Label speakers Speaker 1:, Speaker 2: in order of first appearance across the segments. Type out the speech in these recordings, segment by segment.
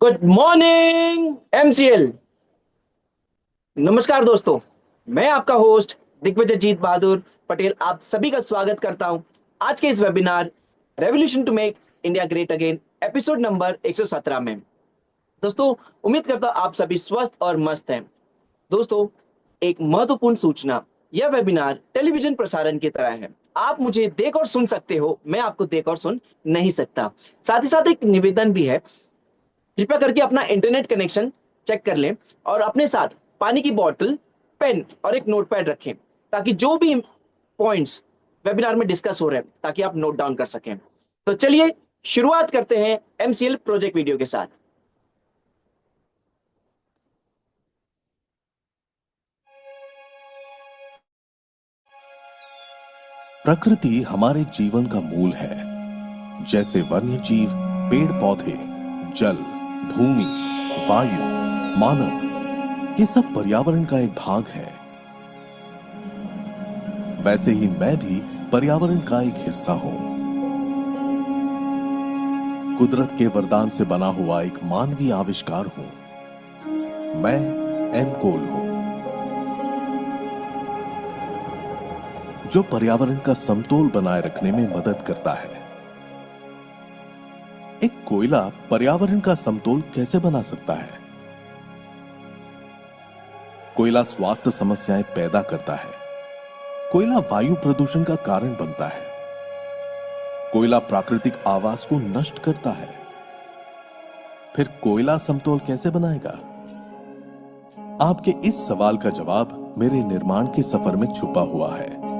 Speaker 1: Good morning MCL. नमस्कार दोस्तों, मैं आपका होस्ट दिग्विजयजीत बहादुर पटेल आप सभी का स्वागत करता हूं आज के इस webinar revolution to make India great again episode number 117 में। दोस्तों, उम्मीद करता हूं आप सभी स्वस्थ और मस्त हैं। दोस्तों, एक महत्वपूर्ण सूचना, यह वेबिनार टेलीविजन प्रसारण की तरह है। आप मुझे देख और सुन सकते हो, मैं आपको देख और सुन नहीं सकता। साथ ही साथ एक निवेदन भी है, कृपया करके अपना इंटरनेट कनेक्शन चेक कर लें और अपने साथ पानी की बोतल, पेन और एक नोटपैड रखें, ताकि जो भी पॉइंट्स वेबिनार में डिस्कस हो रहे हैं ताकि आप नोट डाउन कर सकें। तो चलिए शुरुआत करते हैं एमसीएल प्रोजेक्ट वीडियो के साथ।
Speaker 2: प्रकृति हमारे जीवन का मूल है। जैसे वन्य जीव, पेड़ पौधे, जल, भूमि, वायु, मानव, ये सब पर्यावरण का एक भाग है। वैसे ही मैं भी पर्यावरण का एक हिस्सा हूं। कुदरत के वरदान से बना हुआ एक मानवीय आविष्कार हूं। मैं एम कोल हूं, जो पर्यावरण का समतोल बनाए रखने में मदद करता है। एक कोयला पर्यावरण का समतोल कैसे बना सकता है? कोयला स्वास्थ्य समस्याएं पैदा करता है। कोयला वायु प्रदूषण का कारण बनता है। कोयला प्राकृतिक आवास को नष्ट करता है। फिर कोयला समतोल कैसे बनाएगा? आपके इस सवाल का जवाब मेरे निर्माण के सफर में छुपा हुआ है।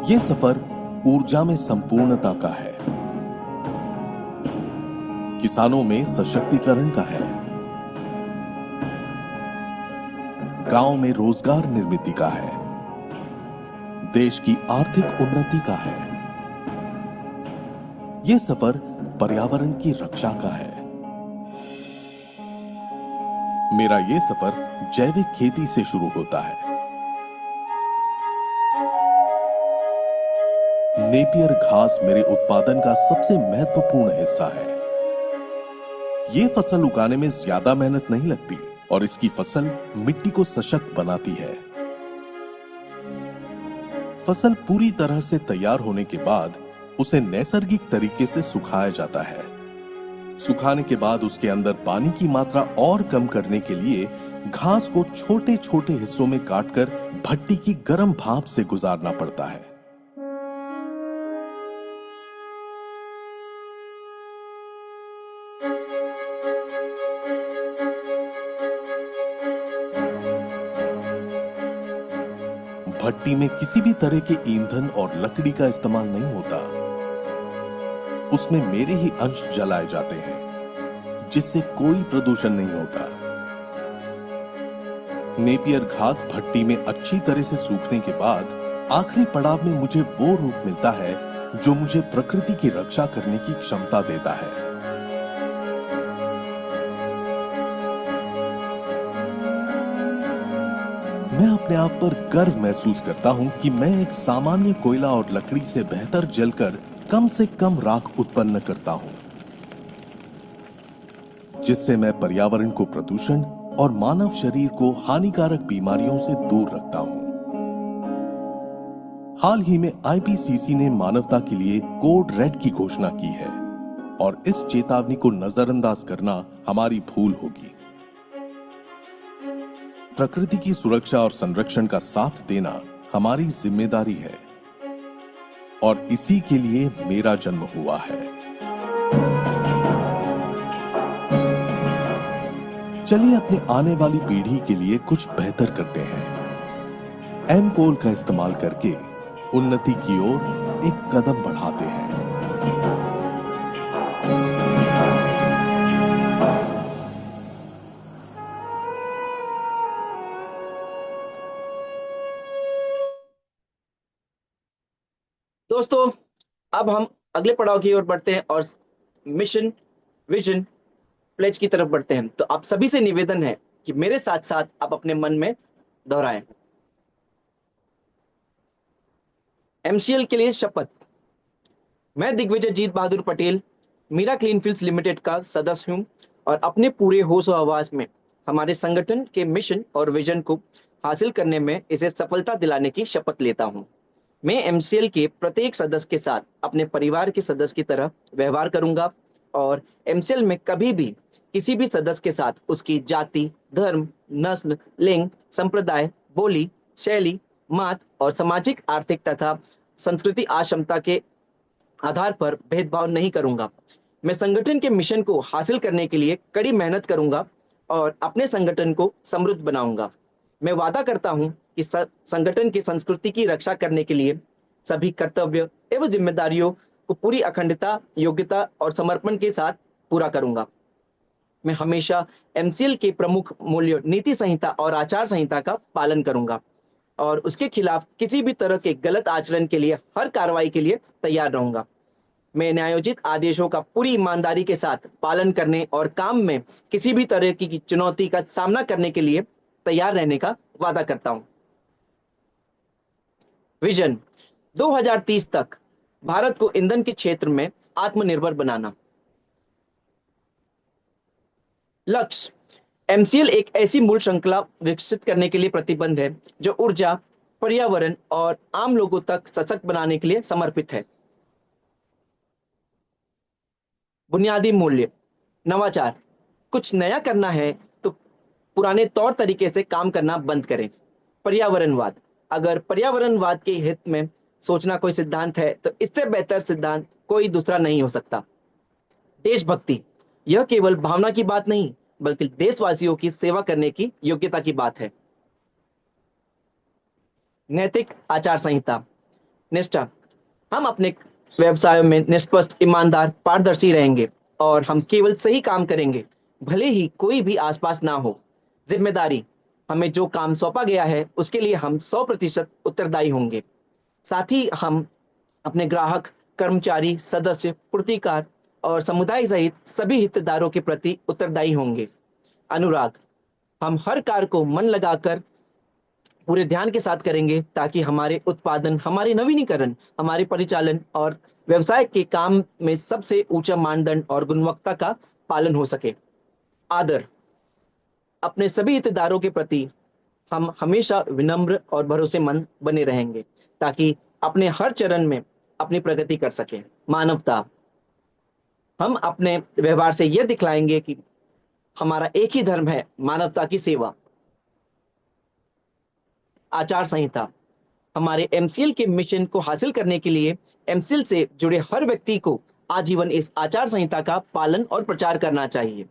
Speaker 2: यह सफर ऊर्जा में संपूर्णता का है, किसानों में सशक्तिकरण का है, गांव में रोजगार निर्मित का है, देश की आर्थिक उन्नति का है। यह सफर पर्यावरण की रक्षा का है। मेरा यह सफर जैविक खेती से शुरू होता है। नेपियर घास मेरे उत्पादन का सबसे महत्वपूर्ण हिस्सा है। यह फसल उगाने में ज्यादा मेहनत नहीं लगती और इसकी फसल मिट्टी को सशक्त बनाती है। फसल पूरी तरह से तैयार होने के बाद उसे नैसर्गिक तरीके से सुखाया जाता है। सुखाने के बाद उसके अंदर पानी की मात्रा और कम करने के लिए घास को छोटे छोटे हिस्सों में काटकर भट्टी की गर्म भाप से गुजारना पड़ता है। भट्टी में किसी भी तरह के ईंधन और लकड़ी का इस्तेमाल नहीं होता। उसमें मेरे ही अंश जलाए जाते हैं, जिससे कोई प्रदूषण नहीं होता। नेपियर घास भट्टी में अच्छी तरह से सूखने के बाद आखिरी पड़ाव में मुझे वो रूप मिलता है जो मुझे प्रकृति की रक्षा करने की क्षमता देता है। मैं अपने आप पर गर्व महसूस करता हूं कि मैं एक सामान्य कोयला और लकड़ी से बेहतर जलकर कम से कम राख उत्पन्न करता हूं, जिससे मैं पर्यावरण को प्रदूषण और मानव शरीर को हानिकारक बीमारियों से दूर रखता हूं। हाल ही में आईपीसीसी ने मानवता के लिए कोड रेड की घोषणा की है और इस चेतावनी को नजरअंदाज करना हमारी भूल होगी। प्रकृति की सुरक्षा और संरक्षण का साथ देना हमारी जिम्मेदारी है और इसी के लिए मेरा जन्म हुआ है। चलिए अपने आने वाली पीढ़ी के लिए कुछ बेहतर करते हैं। एम कोल का इस्तेमाल करके उन्नति की ओर एक कदम बढ़ाते हैं।
Speaker 1: दोस्तों, अब हम अगले पड़ाव की ओर बढ़ते हैं और मिशन, विजन, प्लेज की तरफ बढ़ते हैं। तो आप सभी से निवेदन है कि मेरे साथ साथ आप अपने मन में दोहराएं। एमसीएल के लिए शपथ। मैं दिग्विजय जीत बहादुर पटेल मीरा क्लीनफील्ड्स लिमिटेड का सदस्य हूं और अपने पूरे होश और आवाज में हमारे संगठन के मिशन और विजन को हासिल करने में इसे सफलता दिलाने की शपथ लेता हूं। मैं एमसीएल के प्रत्येक सदस्य के साथ अपने परिवार के सदस्य की तरह व्यवहार करूंगा और एमसीएल में कभी भी किसी भी सदस्य के साथ उसकी जाति, धर्म, नस्ल, लिंग, संप्रदाय, बोली, शैली, मत और सामाजिक, आर्थिक तथा संस्कृति अक्षमता के आधार पर भेदभाव नहीं करूंगा। मैं संगठन के मिशन को हासिल करने के लिए कड़ी मेहनत करूंगा और अपने संगठन को समृद्ध बनाऊंगा। मैं वादा करता हूं कि संगठन की संस्कृति की रक्षा करने के लिए सभी कर्तव्य एवं जिम्मेदारियों को पूरी अखंडता, योग्यता और समर्पण के साथ पूरा करूंगा। मैं हमेशा एमसीएल के प्रमुख मूल्यों, नीति संहिता और आचार संहिता का पालन करूंगा और उसके खिलाफ किसी भी तरह के गलत आचरण के लिए हर कार्रवाई के लिए तैयार रहूंगा। मैं न्यायोचित आदेशों का पूरी ईमानदारी के साथ पालन करने और काम में किसी भी तरह की चुनौती का सामना करने के लिए तैयार रहने का वादा करता हूं। विजन 2030 तक भारत को ईंधन के क्षेत्र में आत्मनिर्भर बनाना। लक्ष्य, एमसीएल एक ऐसी मूल श्रृंखला विकसित करने के लिए प्रतिबद्ध है जो ऊर्जा, पर्यावरण और आम लोगों तक सशक्त बनाने के लिए समर्पित है। बुनियादी मूल्य, नवाचार, कुछ नया करना है तो पुराने तौर तरीके से काम करना बंद करें। पर्यावरणवाद, अगर पर्यावरणवाद के हित में सोचना कोई सिद्धांत है तो इससे बेहतर सिद्धांत कोई दूसरा नहीं हो सकता। देशभक्ति, यह केवल भावना की बात नहीं बल्कि देशवासियों की सेवा करने की योग्यता की बात है। नैतिक आचार संहिता, निष्ठा, हम अपने व्यवसायों में निष्पक्ष, ईमानदार, पारदर्शी रहेंगे और हम केवल सही काम करेंगे भले ही कोई भी आसपास ना हो। जिम्मेदारी, हमें जो काम सौंपा गया है उसके लिए हम 100% उत्तरदायी होंगे। साथ ही हम अपने ग्राहक, कर्मचारी, सदस्य, पूर्तिकार और समुदाय सहित सभी हितधारकों के प्रति उत्तरदायी होंगे। अनुराग, हम हर कार्य को मन लगाकर पूरे ध्यान के साथ करेंगे ताकि हमारे उत्पादन, हमारे नवीनीकरण, हमारे परिचालन और व्यवसाय के काम में सबसे ऊंचा मानदंड और गुणवत्ता का पालन हो सके। आदर, अपने सभी हितधारकों के प्रति हम हमेशा विनम्र और भरोसेमंद बने रहेंगे ताकि अपने हर चरण में अपनी प्रगति कर सके। मानवता, हम अपने व्यवहार से यह दिखलाएंगे कि हमारा एक ही धर्म है, मानवता की सेवा। आचार संहिता, हमारे एमसीएल के मिशन को हासिल करने के लिए एमसीएल से जुड़े हर व्यक्ति को आजीवन इस आचार संहिता का पालन और प्रचार करना चाहिए।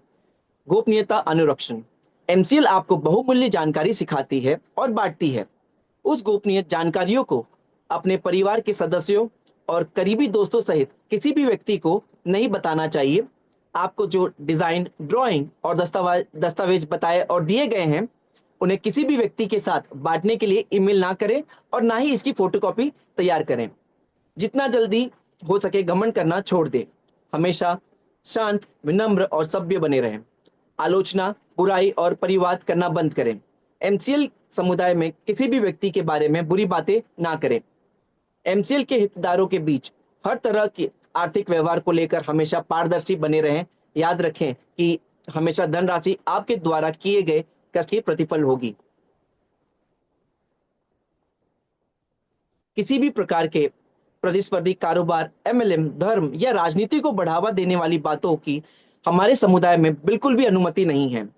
Speaker 1: गोपनीयता अनुरक्षण, एमसीएल आपको बहुमूल्य जानकारी सिखाती है और बांटती है। उस गोपनीय जानकारियों को अपने परिवार के सदस्यों और करीबी दोस्तों सहित किसी भी व्यक्ति को नहीं बताना चाहिए। आपको जो डिजाइन, ड्राइंग और दस्तावेज बताए और दिए गए हैं उन्हें किसी भी व्यक्ति के साथ बांटने के लिए ईमेल ना करें और ना ही इसकी फोटोकॉपी तैयार करें। जितना जल्दी हो सके घमंड करना छोड़ दें। हमेशा शांत, विनम्र और सभ्य बने रहें। आलोचना, बुराई और परिवाद करना बंद करें। एमसीएल समुदाय में किसी भी व्यक्ति के बारे में बुरी बातें ना करें। एमसीएल के हितधारकों के बीच हर तरह की आर्थिक व्यवहार को लेकर हमेशा पारदर्शी बने रहें। याद रखें कि हमेशा धनराशि आपके द्वारा किए गए कष्ट की प्रतिफल होगी। किसी भी प्रकार के प्रतिस्पर्धी कारोबार, एमएलएम, धर्म या राजनीति को बढ़ावा देने वाली बातों की हमारे समुदाय में बिल्कुल भी अनुमति नहीं है।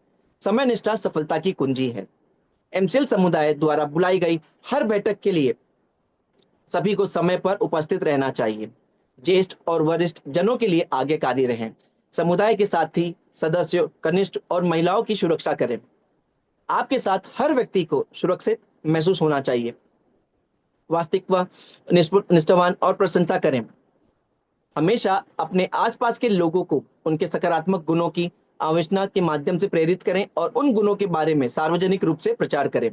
Speaker 1: समय निष्ठा सफलता की कुंजी है। एमसीएल समुदाय द्वारा बुलाई गई हर बैठक के लिए सभी को समय पर उपस्थित रहना चाहिए। ज्येष्ठ और वरिष्ठ जनों के लिए आज्ञाकारी रहें। समुदाय के साथी, सदस्यों, कनिष्ठ और महिलाओं की सुरक्षा करें। आपके साथ हर व्यक्ति को सुरक्षित महसूस होना चाहिए। वास्तविक, निष्ठावान और प्रशंसा करें। हमेशा अपने आसपास के लोगों को उनके सकारात्मक गुणों की आलोचना के माध्यम से प्रेरित करें और उन गुणों के बारे में सार्वजनिक रूप से प्रचार करें।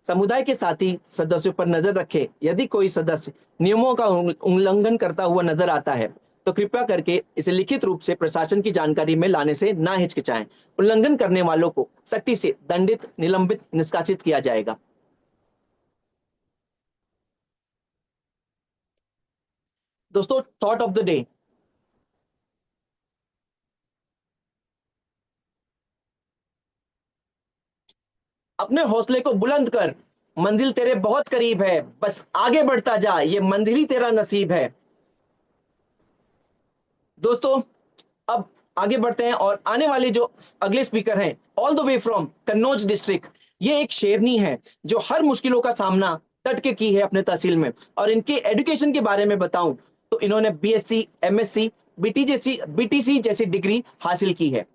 Speaker 1: समुदाय के साथी सदस्यों पर नजर रखें। यदि कोई सदस्य नियमों का उल्लंघन करता हुआ नजर आता है तो कृपया करके इसे लिखित रूप से प्रशासन की जानकारी में लाने से ना हिचकिचाएं। उल्लंघन करने वालों को सख्ती से दंडित, निलंबित, निष्कासित किया जाएगा। दोस्तों, थॉट ऑफ द डे। अपने हौसले को बुलंद कर, मंजिल तेरे बहुत करीब है, बस आगे बढ़ता जा, ये मंजिल ही तेरा नसीब है। दोस्तों, अब आगे बढ़ते हैं और आने वाले जो अगले स्पीकर हैं, all the way from Kannauj district, ये एक शेरनी है जो हर मुश्किलों का सामना डट के की है अपने तहसील में। और इनके एजुकेशन के बारे में बताऊं तो इन्होंने बीएससी, एमएससी, बीटीसी जैसी डिग्री हासिल की है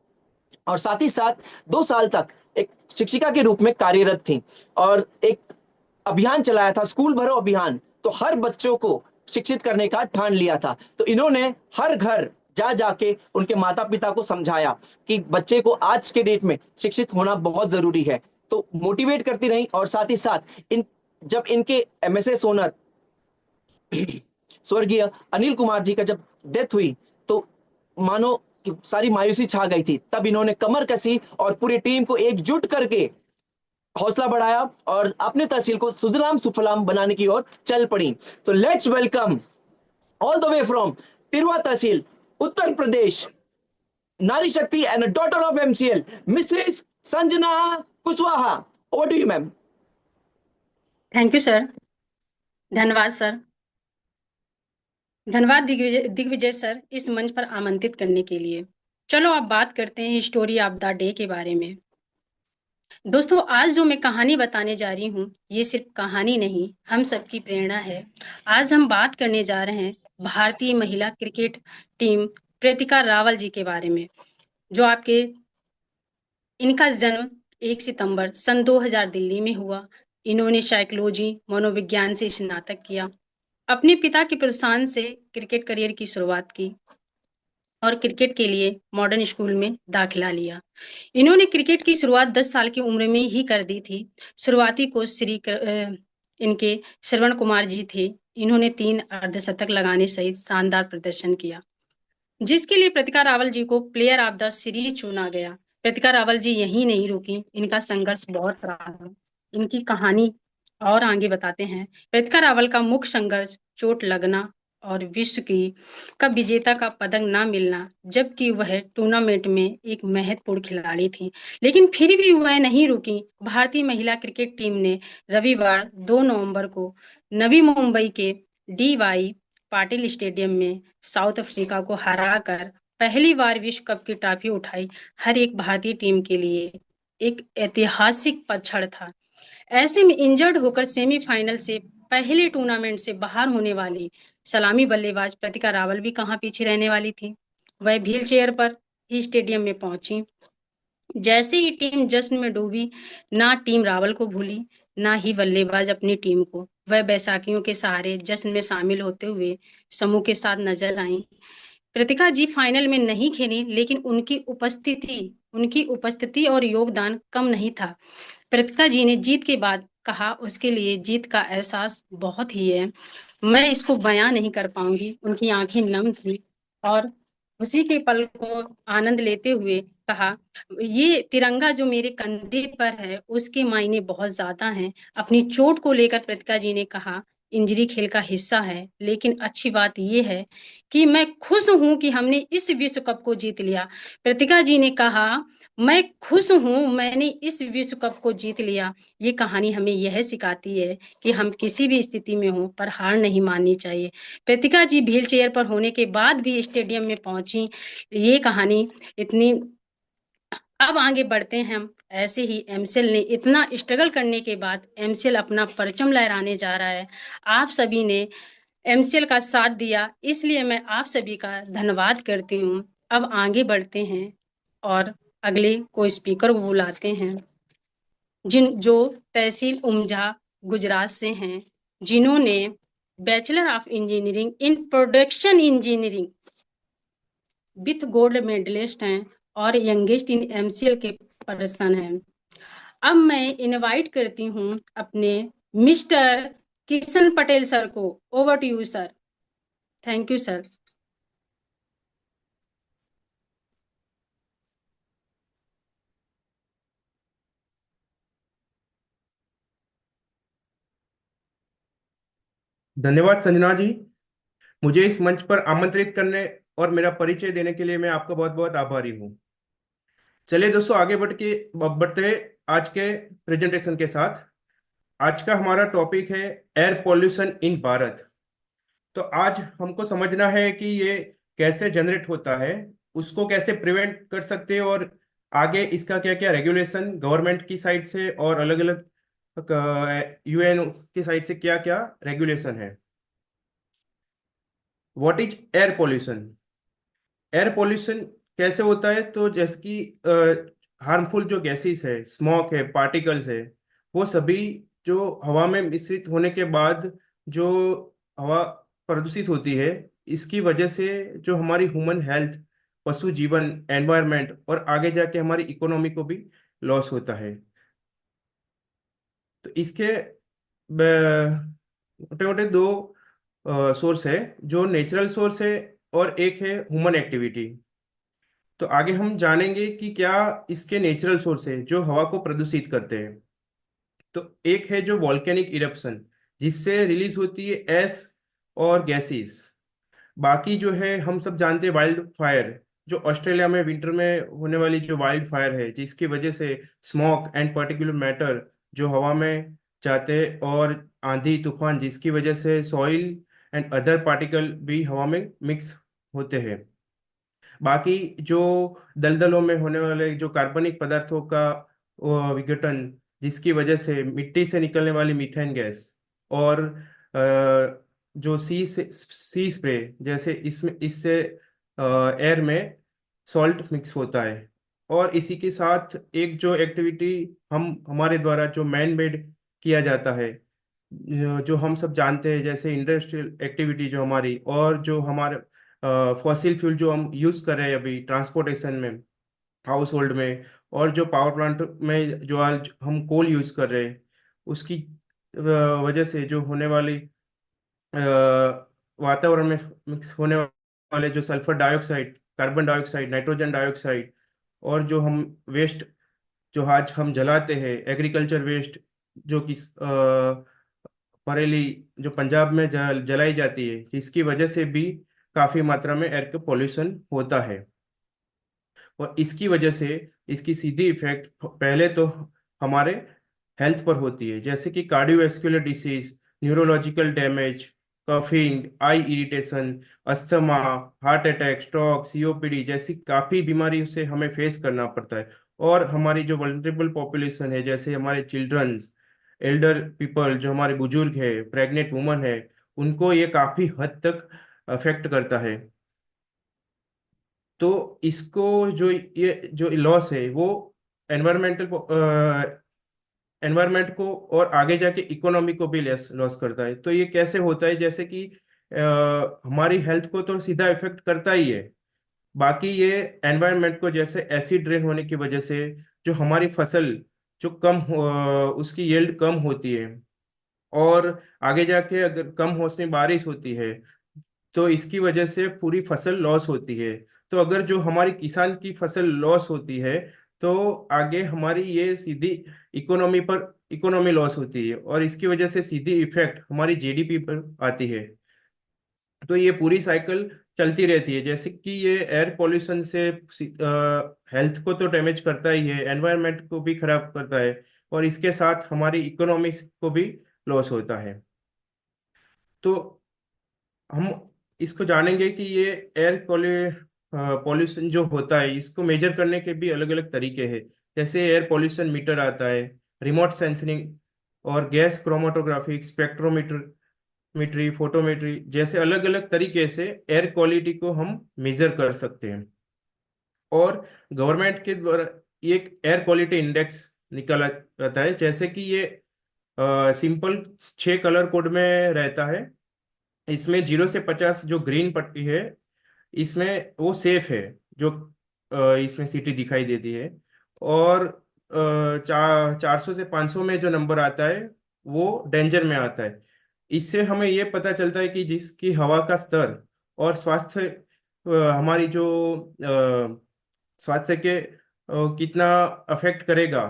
Speaker 1: और साथ ही साथ 2 साल तक एक शिक्षिका के रूप में कार्यरत थी और एक अभियान चलाया था, स्कूल भरो अभियान। तो हर बच्चों को शिक्षित करने का ठान लिया था। तो इन्होंने हर घर जा जाके उनके माता पिता को समझाया कि बच्चे को आज के डेट में शिक्षित होना बहुत जरूरी है। तो मोटिवेट करती रही और साथ ही साथ इन जब इनके एमएसए सोनर स्वर्गीय अनिल कुमार जी का जब डेथ हुई तो मानो कि सारी मायूसी छा गई थी। तब इन्होंने कमर कसी और पूरी टीम को एकजुट करके हौसला बढ़ाया और अपने तहसील को सुजलाम सुफलाम बनाने की ओर चल पड़ी। तो let's welcome all the way from Tirwa tehsil, Uttar Pradesh, Nari Shakti and daughter of MCL, Mrs Sanjana Kushwaha. Over to you ma'am.
Speaker 3: Thank you sir. धन्यवाद सर। धन्यवाद दिग्विजय दिग्विजय सर इस मंच पर आमंत्रित करने के लिए। चलो अब बात करते हैं स्टोरी ऑफ द डे के बारे में। दोस्तों, आज जो मैं कहानी बताने जा रही हूँ ये सिर्फ कहानी नहीं, हम सबकी प्रेरणा है। आज हम बात करने जा रहे हैं भारतीय महिला क्रिकेट टीम प्रीतिका रावल जी के बारे में, जो आपके इनका जन्म 1 सितंबर सन 2000 दिल्ली में हुआ। इन्होंने साइकोलॉजी मनोविज्ञान से स्नातक किया। अपने पिता के प्रोत्साहन से क्रिकेट करियर की शुरुआत की और क्रिकेट के लिए मॉडर्न स्कूल में दाखिला लिया। इन्होंने क्रिकेट की शुरुआत 10 साल की उम्र में ही कर दी थी। शुरुआती कोच इनके श्रवण कुमार जी थे। इन्होंने 3 अर्धशतक लगाने सहित शानदार प्रदर्शन किया, जिसके लिए प्रतिका रावल जी को प्लेयर ऑफ द सीरीज चुना गया। प्रतिका रावल जी यहीं नहीं रुकी, इनका संघर्ष बहुत रहा है। इनकी कहानी और आगे बताते हैं। प्रतिका रावल का मुख्य संघर्ष चोट लगना और विश्व की कप विजेता का पदक ना मिलना, जबकि वह टूर्नामेंट में एक महत्वपूर्ण खिलाड़ी थी। लेकिन फिर भी वह नहीं रुकी। भारतीय महिला क्रिकेट टीम ने रविवार 2 नवंबर को नवी मुंबई के डी पाटिल स्टेडियम में साउथ अफ्रीका को हराकर पहली बार विश्व कप की ट्रॉफी उठाई। हर एक भारतीय टीम के लिए एक ऐतिहासिक क्षण था। ऐसे में इंजर्ड होकर सेमीफाइनल से पहले टूर्नामेंट से बाहर होने वाली सलामी बल्लेबाज प्रतिका रावल भी कहाँ पीछे रहने वाली थी। वह व्हील चेयर पर ही स्टेडियम में पहुंची। जैसे ही टीम जश्न में डूबी, ना टीम रावल को भूली, ना ही बल्लेबाज अपनी टीम को। वह बैसाखियों के सहारे जश्न में शामिल होते हुए समूह के साथ नजर आई। प्रतिका जी फाइनल में नहीं खेली, लेकिन उनकी उपस्थिति और योगदान कम नहीं था। प्रतिका जी ने जीत के बाद कहा, उसके लिए जीत का एहसास बहुत ही है, मैं इसको बयां नहीं कर पाऊंगी। उनकी आंखें नम थी और उसी के पल को आनंद लेते हुए कहा, ये तिरंगा जो मेरे कंधे पर है उसके मायने बहुत ज्यादा हैं। अपनी चोट को लेकर प्रतिका जी ने कहा, इंजरी खेल का हिस्सा है, लेकिन अच्छी बात यह है कि मैं खुश हूं कि हमने इस विश्व कप को जीत लिया। प्रतिका जी ने कहा, मैं खुश हूं मैंने इस विश्व कप को जीत लिया। ये कहानी हमें यह सिखाती है कि हम किसी भी स्थिति में हों पर हार नहीं माननी चाहिए। प्रतिका जी व्हील चेयर पर होने के बाद भी स्टेडियम में पहुंची। ये कहानी इतनी। अब आगे बढ़ते हैं हम। ऐसे ही एमसेल ने इतना स्ट्रगल करने के बाद एमसेल अपना परचम लहराने जा रहा है। आप सभी ने एमसीएल का साथ दिया, इसलिए मैं आप सभी का धन्यवाद करती हूँ। अब आगे बढ़ते हैं और अगले को स्पीकर को बुलाते हैं, जो तहसील उमझा गुजरात से हैं, जिन्होंने bachelor of engineering in production engineering with gold medalist हैं और यंगेस्ट इन एमसीएल के पर्सन हैं। अब मैं इनवाइट करती हूँ अपने मिस्टर किशन पटेल सर को। Over to you sir. Thank you sir.
Speaker 4: धन्यवाद संजना जी। मुझे इस मंच पर आमंत्रित करने और मेरा परिचय देने के लिए मैं आपका बहुत बहुत आभारी हूँ। चलिए दोस्तों, आगे बढ़ते हैं आज के प्रेजेंटेशन के साथ। आज का हमारा टॉपिक है एयर पॉल्यूशन इन भारत। तो आज हमको समझना है कि ये कैसे जनरेट होता है, उसको कैसे प्रिवेंट कर सकते हैं, और आगे इसका क्या क्या रेगुलेशन गवर्नमेंट की साइड से और अलग अलग यूएन की साइड से क्या क्या रेगुलेशन है। What is air pollution? Air pollution कैसे होता है? तो जैसे कि हार्मफुल जो गैसेस है, स्मोक है, पार्टिकल्स है, वो सभी जो हवा में मिश्रित होने के बाद जो हवा प्रदूषित होती है, इसकी वजह से जो हमारी ह्यूमन हेल्थ, पशु जीवन, एनवायरनमेंट और आगे जाके हमारी इकोनॉमी को भी लॉस होता है। तो इसके मोटे मोटे दो सोर्स है, जो नेचुरल सोर्स है और एक है ह्यूमन एक्टिविटी। तो आगे हम जानेंगे कि क्या इसके नेचुरल सोर्स है जो हवा को प्रदूषित करते हैं। तो एक है जो वॉल्केनिक इरप्शन, जिससे रिलीज होती है एस और गैसेस। बाकी जो है हम सब जानते हैं वाइल्ड फायर, जो ऑस्ट्रेलिया में विंटर में होने वाली जो वाइल्ड फायर है, जिसकी वजह से स्मोक एंड पर्टिकुलर मैटर जो हवा में जाते हैं, और आंधी तूफान जिसकी वजह से सॉइल एंड अदर पार्टिकल भी हवा में मिक्स होते हैं। बाकी जो दलदलों में होने वाले जो कार्बनिक पदार्थों का विघटन, जिसकी वजह से मिट्टी से निकलने वाली मीथेन गैस, और जो सी स्प्रे, जैसे इसमें इससे एयर में सॉल्ट मिक्स होता है। और इसी के साथ एक जो एक्टिविटी हम हमारे द्वारा जो मैन मेड किया जाता है, जो हम सब जानते हैं, जैसे इंडस्ट्रियल एक्टिविटी जो हमारी, और जो हमारे फॉसिल फ्यूल जो हम यूज कर रहे हैं अभी ट्रांसपोर्टेशन में, हाउस होल्ड में, और जो पावर प्लांट में जो आज हम कोल यूज कर रहे हैं, उसकी वजह से जो होने वाली वातावरण में मिक्स होने वाले जो sulphur dioxide, carbon dioxide, nitrogen dioxide, और जो हम वेस्ट जो आज हम जलाते हैं, एग्रीकल्चर वेस्ट, जो कि बरेली जो पंजाब में जलाई जाती है, जिसकी वजह से भी काफी मात्रा में एयर पोल्यूशन होता है। और इसकी वजह से इसकी सीधी इफेक्ट पहले तो हमारे हेल्थ पर होती है, जैसे कि cardiovascular disease, neurological damage, coughing, eye irritation, asthma, heart attack, stroke, COPD जैसी काफी बीमारी से हमें फेस करना पड़ता है। और हमारी जो वल्नरेबल पॉपुलेशन है, जैसे हमारे चिल्ड्रंस, एल्डर पीपल, जो हमारे बुजुर्ग है, प्रेग्नेंट वुमन है, उनको ये काफी हद तक अफेक्ट करता है। तो इसको जो ये जो लॉस है वो एनवायरमेंटल एनवायरमेंट को और आगे जाके इकोनॉमी को भी लॉस करता है। तो ये कैसे होता है? जैसे कि हमारी हेल्थ को तो सीधा इफेक्ट करता ही है। बाकी ये एनवायरनमेंट को, जैसे एसिड रेन होने की वजह से जो हमारी फसल जो उसकी यील्ड कम होती है, और आगे जाके अगर कम मौसमी बारिश होती है, तो इसकी वजह से पूरी फसल लॉस होती है। तो अगर जो हमारी किसान की फसल लॉस होती है, तो आगे हमारी ये सीधी इकोनॉमी लॉस होती है, और इसकी वजह से सीधी इफेक्ट हमारी जीडीपी पर आती है। तो ये पूरी साइकिल चलती रहती है। जैसे कि ये एयर पॉल्यूशन से हेल्थ को तो डैमेज करता ही है, एनवायरनमेंट को भी खराब करता है, और इसके साथ हमारी इकोनॉमी को भी लॉस होता है। तो हम इसको जानेंगे कि ये एयर पॉल्यूशन जो होता है, इसको मेजर करने के भी अलग अलग तरीके हैं। जैसे एयर पॉल्यूशन मीटर आता है, रिमोट सेंसिंग, और गैस क्रोमेटोग्राफी, स्पेक्ट्रोमीट्री, फोटोमेट्री जैसे अलग अलग तरीके से एयर क्वालिटी को हम मेजर कर सकते हैं। और गवर्नमेंट के द्वारा एक एयर क्वालिटी इंडेक्स निकाला जाता है, जैसे कि ये सिंपल 6 कलर कोड में रहता है। इसमें 0 से 50 जो ग्रीन पट्टी है, इसमें वो सेफ है, जो इसमें सिटी दिखाई देती है। और 400 से 500 में जो नंबर आता है, वो डेंजर में आता है। इससे हमें ये पता चलता है कि जिसकी हवा का स्तर और स्वास्थ्य हमारी जो स्वास्थ्य के कितना अफेक्ट करेगा,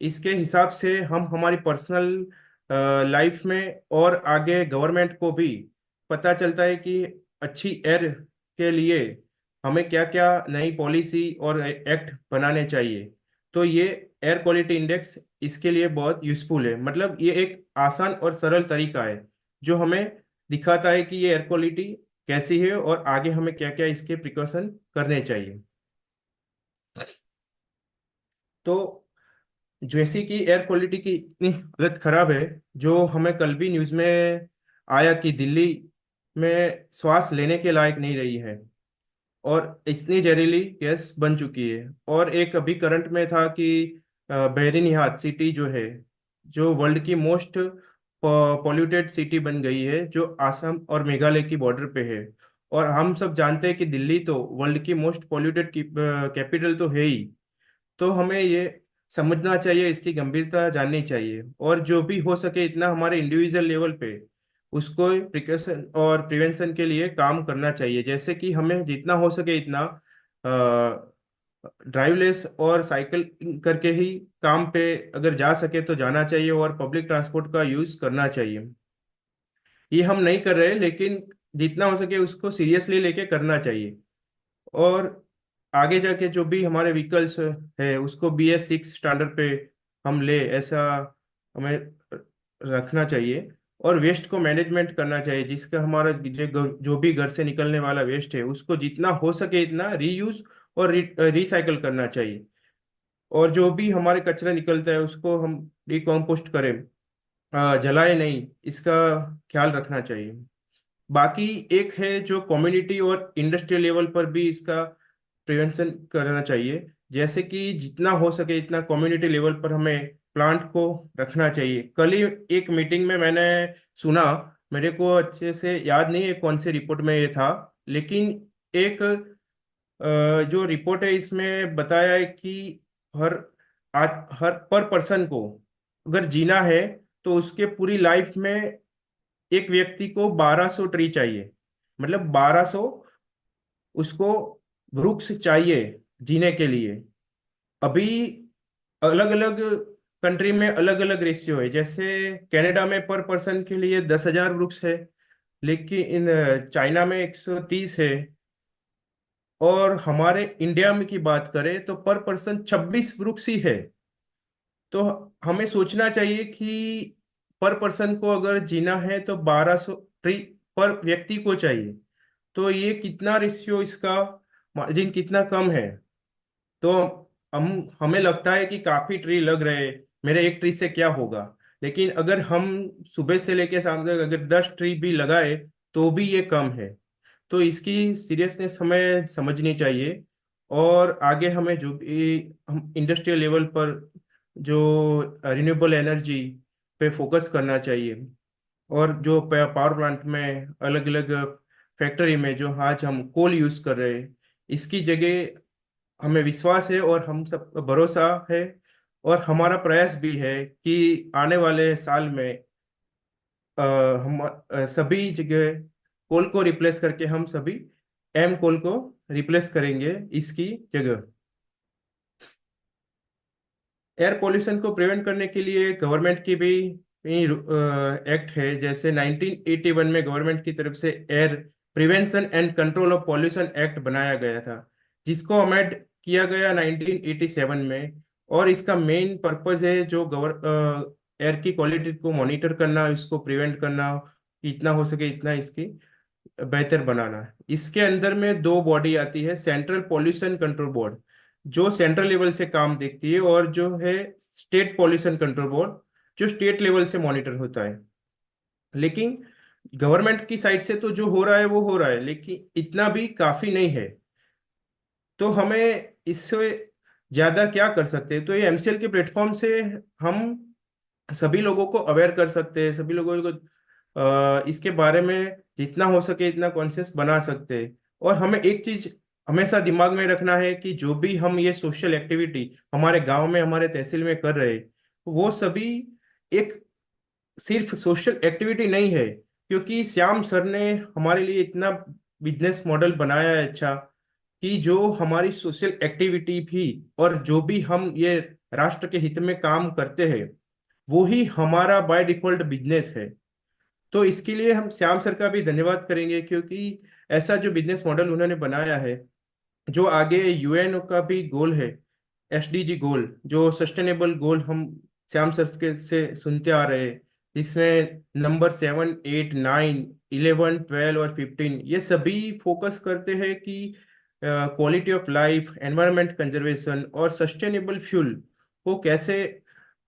Speaker 4: इसके हिसाब से हम हमारी पर्सनल लाइफ में और आगे गवर्नमेंट को भी पता चलता है कि अच्छी एयर के लिए हमें क्या क्या नई पॉलिसी और एक्ट बनाने चाहिए। तो ये एयर क्वालिटी इंडेक्स इसके लिए बहुत यूजफुल है। मतलब ये एक आसान और सरल तरीका है जो हमें दिखाता है कि ये एयर क्वालिटी कैसी है और आगे हमें क्या क्या इसके प्रिकॉशन करने चाहिए। तो जैसे कि एयर क्वालिटी की इतनी हालत खराब है, जो हमें कल भी न्यूज़ में आया कि दिल्ली में श्वास लेने के लायक नहीं रही है और इतनी जहरीली गैस बन चुकी है। और एक अभी करंट में था कि बहरीनिहात सिटी जो है, जो वर्ल्ड की मोस्ट पॉल्यूटेड सिटी बन गई है, जो आसाम और मेघालय की बॉर्डर पे है। और हम सब जानते हैं कि दिल्ली तो वर्ल्ड की मोस्ट पॉल्यूटेड कैपिटल तो है ही। तो हमें ये समझना चाहिए, इसकी गंभीरता जाननी चाहिए और जो भी हो सके इतना हमारे इंडिविजुअल लेवल पे उसको प्रिकॉशन और प्रिवेंशन के लिए काम करना चाहिए। जैसे कि हमें जितना हो सके इतना ड्राइवलेस और साइकिल करके ही काम पे अगर जा सके तो जाना चाहिए और पब्लिक ट्रांसपोर्ट का यूज करना चाहिए। ये हम नहीं कर रहे, लेकिन जितना हो सके उसको सीरियसली लेके करना चाहिए। और आगे जाके जो भी हमारे व्हीकल्स है उसको BS6 स्टैंडर्ड पे हम ले, ऐसा हमें रखना चाहिए। और वेस्ट को मैनेजमेंट करना चाहिए, जिसका हमारा जो भी घर से निकलने वाला वेस्ट है उसको जितना हो सके इतना रीयूज और रिसाइकल करना चाहिए। और जो भी हमारे कचरा निकलता है उसको हम डिकम्पोस्ट करें, जलाए नहीं, इसका ख्याल रखना चाहिए। बाकी एक है जो कम्युनिटी और इंडस्ट्रियल लेवल पर भी इसका प्रिवेंशन करना चाहिए। जैसे कि जितना हो सके इतना कम्युनिटी लेवल पर हमें प्लांट को रखना चाहिए। कल ही एक मीटिंग में मैंने सुना, मेरे को अच्छे से याद नहीं है कौन से रिपोर्ट में ये था, लेकिन एक जो रिपोर्ट है इसमें बताया है कि हर हर पर पर्सन को अगर जीना है तो उसके पूरी लाइफ में एक व्यक्ति को 1200 ट्री चाहिए। मतलब 1200 उसको वृक्ष चाहिए जीने के लिए। अभी अलग अलग कंट्री में अलग अलग रेशियो है। जैसे कनाडा में पर पर्सन के लिए 10,000 वृक्ष है, लेकिन चाइना में 130 है। और हमारे इंडिया में की बात करें तो पर पर्सन 26 वृक्ष ही है। तो हमें सोचना चाहिए कि पर पर्सन को अगर जीना है तो 1200 ट्री पर व्यक्ति को चाहिए। तो ये कितना रेशियो, इसका मार्जिन कितना कम है। तो हम हमें लगता है कि काफी ट्री लग रहे हैं, मेरे एक ट्री से क्या होगा। लेकिन अगर हम सुबह से लेके शाम तक अगर 10 ट्री भी लगाए तो भी ये कम है। तो इसकी सीरियसनेस हमें समझनी चाहिए। और आगे हमें जो भी हम इंडस्ट्रियल लेवल पर जो रिन्यूएबल एनर्जी पे फोकस करना चाहिए। और जो पावर प्लांट में अलग अलग फैक्ट्री में जो आज हम कोल यूज कर रहे हैं, इसकी जगह हमें विश्वास है और हम सब भरोसा है और हमारा प्रयास भी है कि आने वाले साल में अ, हम सभी जगह कोल को रिप्लेस करके हम सभी एम कोल को रिप्लेस करेंगे इसकी जगह। एयर पोल्यूशन को प्रिवेंट करने के लिए गवर्नमेंट की भी एक्ट है। जैसे 1981 में गवर्नमेंट की तरफ से air prevention and control of pollution act बनाया गया था, जिसको अमेंड किया गया 1987 में। और इसका मेन पर्पस है जो एयर की क्वालिटी को मॉनिटर करना, इसको प्रिवेंट करना, इतना हो सके इतना इसकी बेहतर बनाना। इसके अंदर में दो बॉडी आती है, सेंट्रल पॉल्यूशन कंट्रोल बोर्ड जो सेंट्रल लेवल से काम देखती है, और जो है स्टेट पॉल्यूशन कंट्रोल बोर्ड जो स्टेट लेवल से मॉनिटर होता है। लेकिन गवर्नमेंट की साइड से तो जो हो रहा है वो हो रहा है, लेकिन इतना भी काफी नहीं है। तो हमें इससे ज्यादा क्या कर सकते हैं, तो ये MCL के प्लेटफॉर्म से हम सभी लोगों को अवेयर कर सकते हैं, सभी लोगों को इसके बारे में जितना हो सके इतना कॉन्शियस बना सकते हैं। और हमें एक चीज हमेशा दिमाग में रखना है कि जो भी हम ये सोशल एक्टिविटी हमारे गांव में हमारे तहसील में कर रहे हैं, वो सभी एक सिर्फ सोशल एक्टिविटी नहीं है, क्योंकि श्याम सर ने हमारे लिए इतना बिजनेस मॉडल बनाया है अच्छा, कि जो हमारी सोशल एक्टिविटी भी और जो भी हम ये राष्ट्र के हित में काम करते हैं वो ही हमारा बाय डिफॉल्ट बिजनेस है। तो इसके लिए हम श्याम सर का भी धन्यवाद करेंगे, क्योंकि ऐसा जो बिजनेस मॉडल उन्होंने बनाया है, जो आगे यूएनओ का भी गोल है, एसडीजी गोल, जो सस्टेनेबल गोल हम श्याम सर के से सुनते आ रहे हैं, इसमें नंबर 7, 8, 9, 11, 12 और 15 ये सभी फोकस करते हैं कि quality of life, environment conservation और सस्टेनेबल फ्यूल को कैसे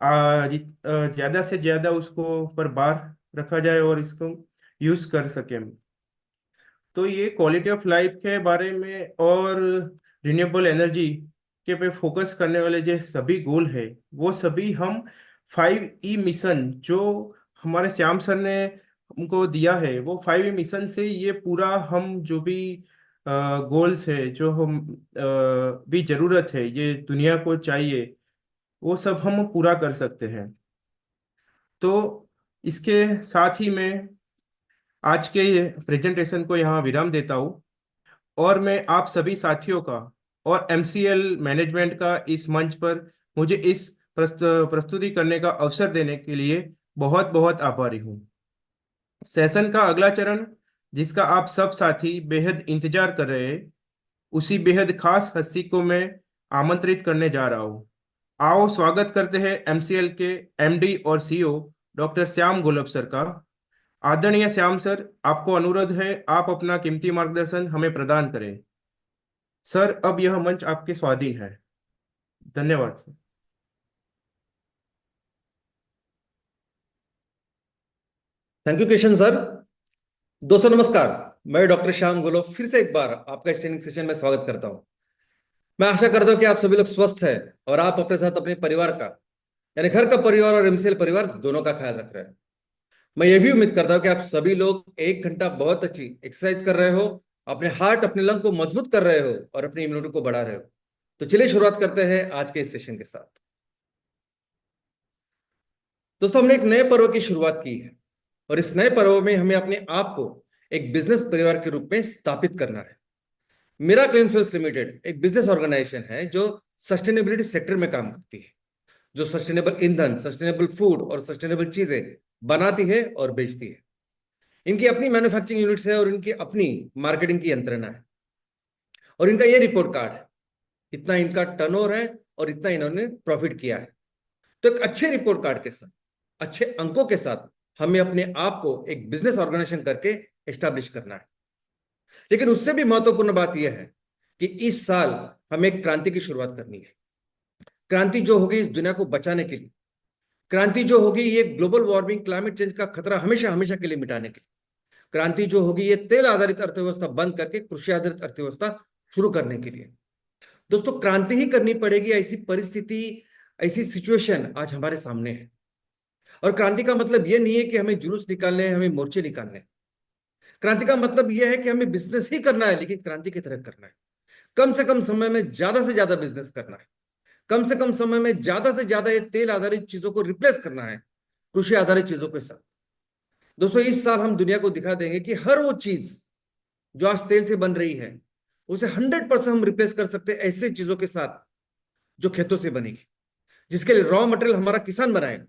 Speaker 4: ज्यादा से ज्यादा उसको पर बार रखा जाए और इसको यूज कर सके हम। तो ये क्वालिटी ऑफ लाइफ के बारे में और रिन्यूएबल एनर्जी के पे फोकस करने वाले जो सभी गोल है, वो सभी हम 5E मिशन जो हमारे श्याम सर ने हमको दिया है, वो 5E मिशन से ये पूरा हम जो भी गोल्स है, जो हम भी जरूरत है, ये दुनिया को चाहिए, वो सब हम पूरा कर सकते हैं। तो इसके साथ ही मैं आज के प्रेजेंटेशन को यहाँ विराम देता हूँ, और मैं आप सभी साथियों का और एमसीएल मैनेजमेंट का इस मंच पर मुझे इस प्रस्तुति करने का अवसर देने के लिए बहुत बहुत आभारी हूँ। सेशन का अगला चरण, जिसका आप सब साथी बेहद इंतजार कर रहे हैं, उसी बेहद खास हस्ती को मैं आमंत्रित करने जा रहा हूँ। आओ स्वागत करते हैं एमसीएल के एमडी और सीईओ डॉक्टर श्याम गोलब सर का। आदरणीय श्याम सर, आपको अनुरोध है, आप अपना कीमती मार्गदर्शन हमें प्रदान करें। सर, अब यह मंच आपके स्वाधीन है। धन्यवाद sir.
Speaker 5: Thank you Kishan sir. दोस्तों नमस्कार, मैं डॉक्टर श्याम गोलो फिर से एक बार आपका इस ट्रेनिंग सेशन में स्वागत करता हूं। मैं आशा करता हूं कि आप सभी लोग स्वस्थ हैं और आप अपने साथ अपने परिवार का, यानी घर का परिवार और एमसीएल परिवार दोनों का ख्याल रख रहे हैं। मैं ये भी उम्मीद करता हूं कि आप सभी लोग 1 घंटा बहुत अच्छी एक्सरसाइज कर रहे हो, अपने हार्ट अपने लंग को मजबूत कर रहे हो और अपनी इम्यूनिटी को बढ़ा रहे हो। तो चलिए शुरुआत करते हैं आज के इस सेशन के साथ। दोस्तों, हमने एक नए पर्व की शुरुआत की है और इस नए पर्व में हमें अपने आप को एक बिजनेस परिवार के रूप में स्थापित करना है। मेरा क्लीन फ्यूल्स लिमिटेड एक बिजनेस ऑर्गेनाइजेशन है जो सस्टेनेबिलिटी सेक्टर में काम करती है, जो सस्टेनेबल ईंधन, सस्टेनेबल फूड और सस्टेनेबल चीजें बनाती है और बेचती है। इनकी अपनी मैन्युफैक्चरिंग यूनिट्स है और इनकी अपनी मार्केटिंग की यंत्रणा है और इनका ये रिपोर्ट कार्ड है, इतना इनका टर्नओवर है और इतना इन्होंने प्रॉफिट किया है। तो एक अच्छे रिपोर्ट कार्ड के साथ, अच्छे अंकों के साथ हमें अपने आप को एक बिजनेस ऑर्गेनाइजेशन करके एस्टैब्लिश करना है। लेकिन उससे भी महत्वपूर्ण बात यह है कि इस साल हमें एक क्रांति की शुरुआत करनी है। क्रांति जो होगी इस दुनिया को बचाने के लिए, क्रांति जो होगी ये ग्लोबल वार्मिंग, क्लाइमेट चेंज का खतरा हमेशा हमेशा के लिए मिटाने के लिए, क्रांति जो होगी ये तेल आधारित अर्थव्यवस्था बंद करके कृषि आधारित अर्थव्यवस्था शुरू करने के लिए। दोस्तों, क्रांति ही करनी पड़ेगी। ऐसी परिस्थिति, ऐसी सिचुएशन आज हमारे सामने है। और क्रांति का मतलब यह नहीं है कि हमें जुलूस निकालने हैं, हमें मोर्चे निकालने हैं। क्रांति का मतलब यह है कि हमें बिजनेस ही करना है, लेकिन क्रांति की तरह करना है। कम से कम समय में ज्यादा से ज्यादा बिजनेस करना है। कम से कम समय में ज्यादा से ज्यादा ये तेल आधारित चीजों को रिप्लेस करना है कृषि आधारित चीजों के साथ। दोस्तों, इस साल हम दुनिया को दिखा देंगे कि हर वो चीज जो आज तेल से बन रही है, उसे 100% हम रिप्लेस कर सकते हैं ऐसे चीजों के साथ जो खेतों से बनेगी, जिसके लिए रॉ मटेरियल हमारा किसान बनाएगा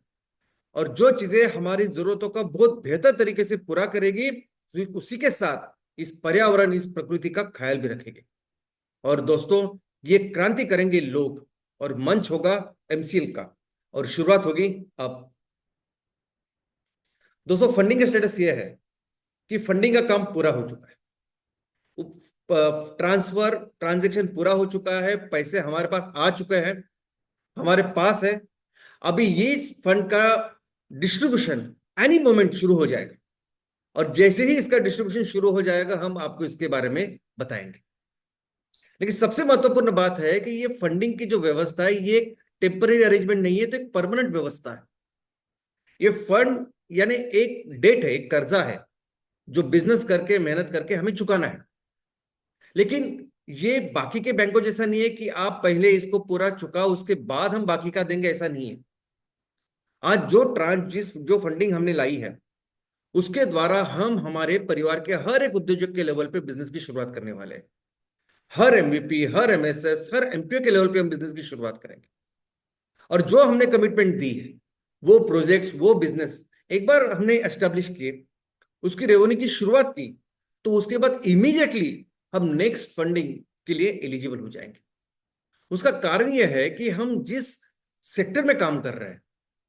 Speaker 5: और जो चीजें हमारी जरूरतों का बहुत बेहतर तरीके से पूरा करेगी, उसी के साथ इस पर्यावरण, इस प्रकृति का ख्याल भी रखेंगे। और दोस्तों, ये क्रांति करेंगे लोग और मंच होगा एमसीएल का और शुरुआत होगी अब। दोस्तों, फंडिंग का स्टेटस यह है कि फंडिंग का काम पूरा हो चुका है, ट्रांसफर ट्रांजैक्शन पूरा हो चुका है, पैसे हमारे पास आ चुके हैं, हमारे पास है। अभी ये फंड का डिस्ट्रीब्यूशन एनी मोमेंट शुरू हो जाएगा और जैसे ही इसका डिस्ट्रीब्यूशन शुरू हो जाएगा हम आपको इसके बारे में बताएंगे। लेकिन सबसे महत्वपूर्ण बात है कि ये फंडिंग की जो व्यवस्था है ये एक टेम्पररी अरेंजमेंट नहीं है, तो एक परमानेंट व्यवस्था है। ये फंड यानी एक डेट है, एक कर्जा है जो बिजनेस करके, मेहनत करके हमें चुकाना है। लेकिन ये बाकी के बैंकों जैसा नहीं है कि आप पहले इसको पूरा चुकाओ उसके बाद हम बाकी का देंगे, ऐसा नहीं है। आज जो फंडिंग हमने लाई है उसके द्वारा हम हमारे परिवार के हर एक उद्योजक के लेवल पे बिजनेस की शुरुआत करने वाले हैं। हर एमवीपी, हर एमएसएस, हर एमपीओ के लेवल पे हम बिजनेस की शुरुआत करेंगे और जो हमने कमिटमेंट दी है वो प्रोजेक्ट्स, वो बिजनेस एक बार हमने एस्टेब्लिश किए, उसकी रेवेन्यू की शुरुआत की, तो उसके बाद इमीडिएटली हम नेक्स्ट फंडिंग के लिए एलिजिबल हो जाएंगे। उसका कारण यह है कि हम जिस सेक्टर में काम कर रहे हैं,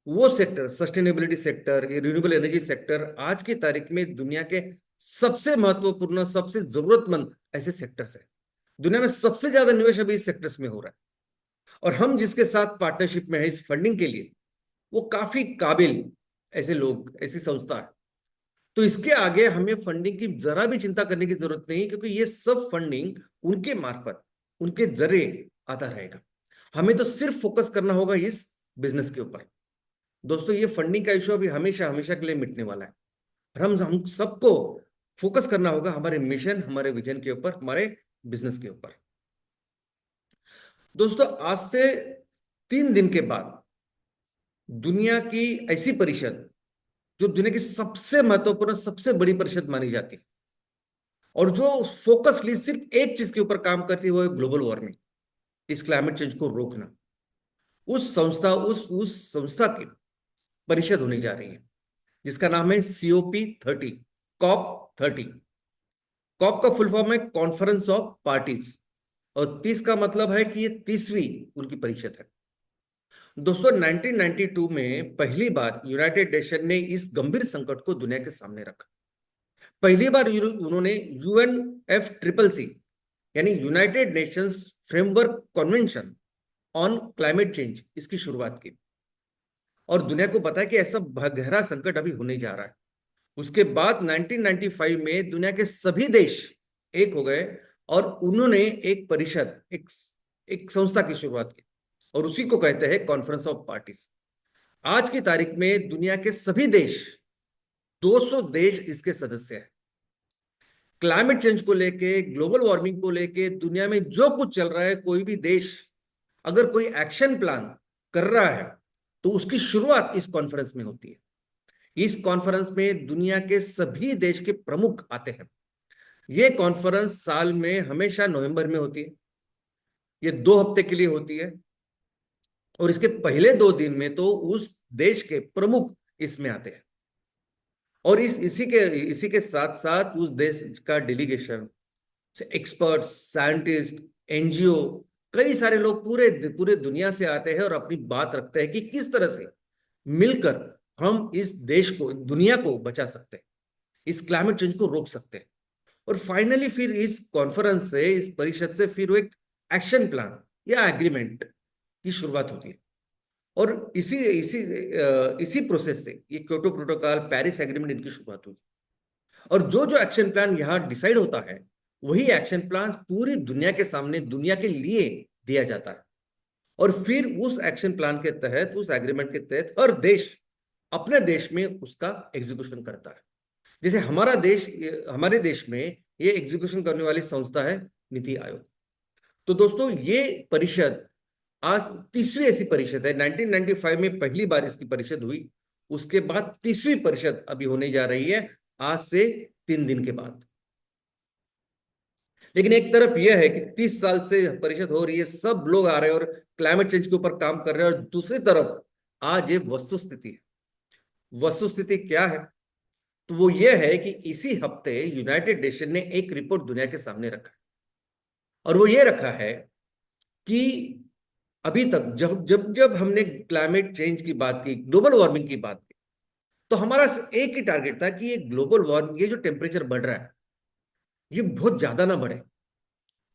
Speaker 5: वो सेक्टर सस्टेनेबिलिटी सेक्टर, ये रिन्यूएबल एनर्जी सेक्टर आज की तारीख में दुनिया के सबसे महत्वपूर्ण, सबसे जरूरतमंद ऐसे सेक्टर्स है। दुनिया में सबसे ज्यादा निवेश अभी इस सेक्टर्स में हो रहा है, और हम जिसके साथ पार्टनरशिप में है इस फंडिंग के लिए, वो काफी काबिल ऐसे लोग, ऐसी संस्था है। तो इसके आगे हमें फंडिंग की जरा भी चिंता करने की जरूरत नहीं, क्योंकि ये सब फंडिंग उनके मार्फत, उनके जरिए आता रहेगा। हमें तो सिर्फ फोकस करना होगा इस बिजनेस के ऊपर। दोस्तों, ये फंडिंग का इशू अभी हमेशा हमेशा के लिए मिटने वाला है, और हम सबको फोकस करना होगा हमारे मिशन, हमारे विजन के ऊपर, हमारे बिजनेस के ऊपर। दोस्तों, आज से 3 दिन के बाद दुनिया की ऐसी परिषद, जो दुनिया की सबसे महत्वपूर्ण, सबसे बड़ी परिषद मानी जाती है, और जो फोकसली सिर्फ एक चीज के ऊपर काम करती है, वो है ग्लोबल वार्मिंग, इस क्लाइमेट चेंज को रोकना, उस संस्था की परिषद होने जा रही है, जिसका नाम है COP30, COP30। कॉप का फुल फॉर्म है कॉन्फ्रेंस ऑफ पार्टीज, और 30 का मतलब है कि ये 30वीं उनकी परिषद है। दोस्तों, 1992 में पहली बार यूनाइटेड नेशन ने इस गंभीर संकट को दुनिया के सामने रखा। पहली बार उन्होंने UNFCCC यानी United Nations framework convention on climate change, इसकी शुरुआत की, और दुनिया को पता है कि ऐसा गहरा संकट अभी होने जा रहा है। उसके बाद 1995 में दुनिया के सभी देश एक हो गए, और उन्होंने एक परिषद, एक संस्था की शुरुआत की, और उसी को कहते हैं कॉन्फ्रेंस ऑफ पार्टीज। आज की तारीख में दुनिया के सभी देश, 200 देश इसके सदस्य हैं। क्लाइमेट चेंज को लेके, ग्लोबल वार्मिंग को लेके दुनिया में जो कुछ चल रहा है, कोई भी देश अगर कोई एक्शन प्लान कर रहा है, तो उसकी शुरुआत इस कॉन्फ्रेंस में होती है। इस कॉन्फ्रेंस में दुनिया के सभी देश के प्रमुख आते हैं। यह कॉन्फ्रेंस साल में हमेशा नवंबर में होती है। ये 2 हफ्ते के लिए होती है, और इसके पहले 2 दिन में तो उस देश के प्रमुख इसमें आते हैं, और इसी के साथ साथ उस देश का डेलीगेशन, एक्सपर्ट्स, साइंटिस्ट, NGO, कई सारे लोग पूरे दुनिया से आते हैं और अपनी बात रखते हैं कि किस तरह से मिलकर हम इस देश को, दुनिया को बचा सकते हैं, इस क्लाइमेट चेंज को रोक सकते हैं। और फाइनली फिर इस कॉन्फ्रेंस से, इस परिषद से फिर एक एक्शन प्लान या एग्रीमेंट की शुरुआत होती है। और इसी प्रोसेस से ये क्योटो प्रोटोकॉल, पेरिस एग्रीमेंट, इनकी शुरुआत हुई। और जो जो एक्शन प्लान यहाँ डिसाइड होता है, वही एक्शन प्लान पूरी दुनिया के सामने, दुनिया के लिए दिया जाता है, और फिर उस एक्शन प्लान के तहत, उस एग्रीमेंट के तहत हर देश अपने देश में उसका एग्जीक्यूशन करता है। जैसे हमारे देश में ये एग्जीक्यूशन करने वाली संस्था है नीति आयोग। तो दोस्तों, ये परिषद आज 30वीं ऐसी परिषद है। 1995 में पहली बार इसकी परिषद हुई, उसके बाद 30वीं परिषद अभी होने जा रही है, आज से 3 दिन के बाद। लेकिन एक तरफ यह है कि 30 साल से परिषद हो रही है, सब लोग आ रहे हैं और क्लाइमेट चेंज के ऊपर काम कर रहे हैं, और दूसरी तरफ आज ये वस्तुस्थिति है। वस्तुस्थिति क्या है? तो वो ये है कि इसी हफ्ते यूनाइटेड नेशन ने एक रिपोर्ट दुनिया के सामने रखा, और वो ये रखा है कि अभी तक जब हमने क्लाइमेट चेंज की बात की, ग्लोबल वार्मिंग की बात की, तो हमारा एक ही टारगेट था कि ये ग्लोबल वार्मिंग, ये जो टेम्परेचर बढ़ रहा है, ये बहुत ज्यादा ना बढ़े।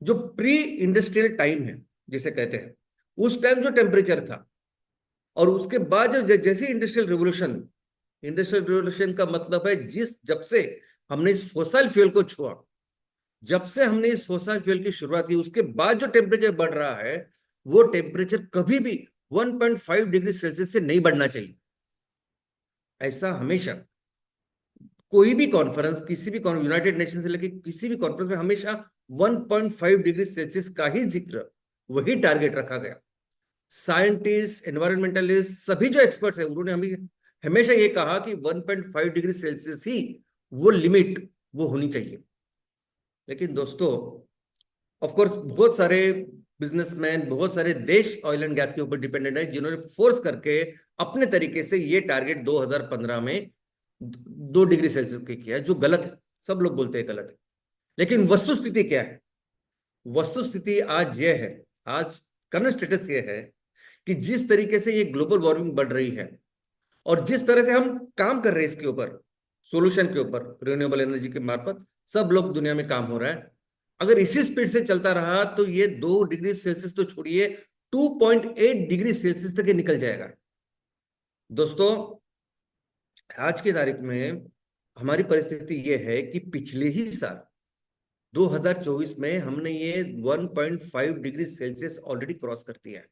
Speaker 5: जो प्री इंडस्ट्रियल टाइम है जिसे कहते हैं, उस टाइम जो टेम्परेचर था, और उसके बाद जैसे इंडस्ट्रियल रिवोल्यूशन का मतलब है जब से हमने इस फोसिल फ्यूल को छुआ, जब से हमने इस फोसिल फ्यूल की शुरुआत की, उसके बाद जो टेम्परेचर बढ़ रहा है, वो टेम्परेचर कभी भी 1.5 डिग्री सेल्सियस से नहीं बढ़ना चाहिए। ऐसा हमेशा कोई भी कॉन्फ्रेंस, किसी भी यूनाइटेड नेशन से लेकर किसी भी कॉन्फ्रेंस में हमेशा 1.5 डिग्री सेल्सियस का ही जिक्र, वही टारगेट रखा गया। साइंटिस्ट, एनवायरमेंटलिस्ट, सभी जो एक्सपर्ट्स हैं, उन्होंने हमेशा ये कहा कि 1.5 डिग्री सेल्सियस ही वो लिमिट वो होनी चाहिए। लेकिन दोस्तों, ऑफ कोर्स बहुत सारे बिजनेसमैन, बहुत सारे देश ऑयल एंड गैस के ऊपर डिपेंडेंट है, जिन्होंने फोर्स करके अपने तरीके से ये टारगेट 2015 में 2 डिग्री सेल्सियस के किया है, जो गलत है। सब लोग बोलते हैं गलत है, लेकिन वस्तुस्थिति क्या है? वस्तुस्थिति आज ये है, आज करंट स्टेटस ये है कि जिस तरीके से ये ग्लोबल वार्मिंग बढ़ रही है और जिस तरह से हम काम कर रहे हैं इसके ऊपर, सोल्यूशन के ऊपर, रिन्यूएबल एनर्जी के मार्फत सब लोग दुनिया में काम हो रहा है। अगर इसी स्पीड से चलता रहा तो ये 2 डिग्री सेल्सियस तो छोड़िए, 2.8 डिग्री सेल्सियस तक ये निकल जाएगा। दोस्तों, आज की तारीख में हमारी परिस्थिति ये है कि पिछले ही साल 2024 में हमने ये 1.5 डिग्री सेल्सियस ऑलरेडी क्रॉस कर दिया है।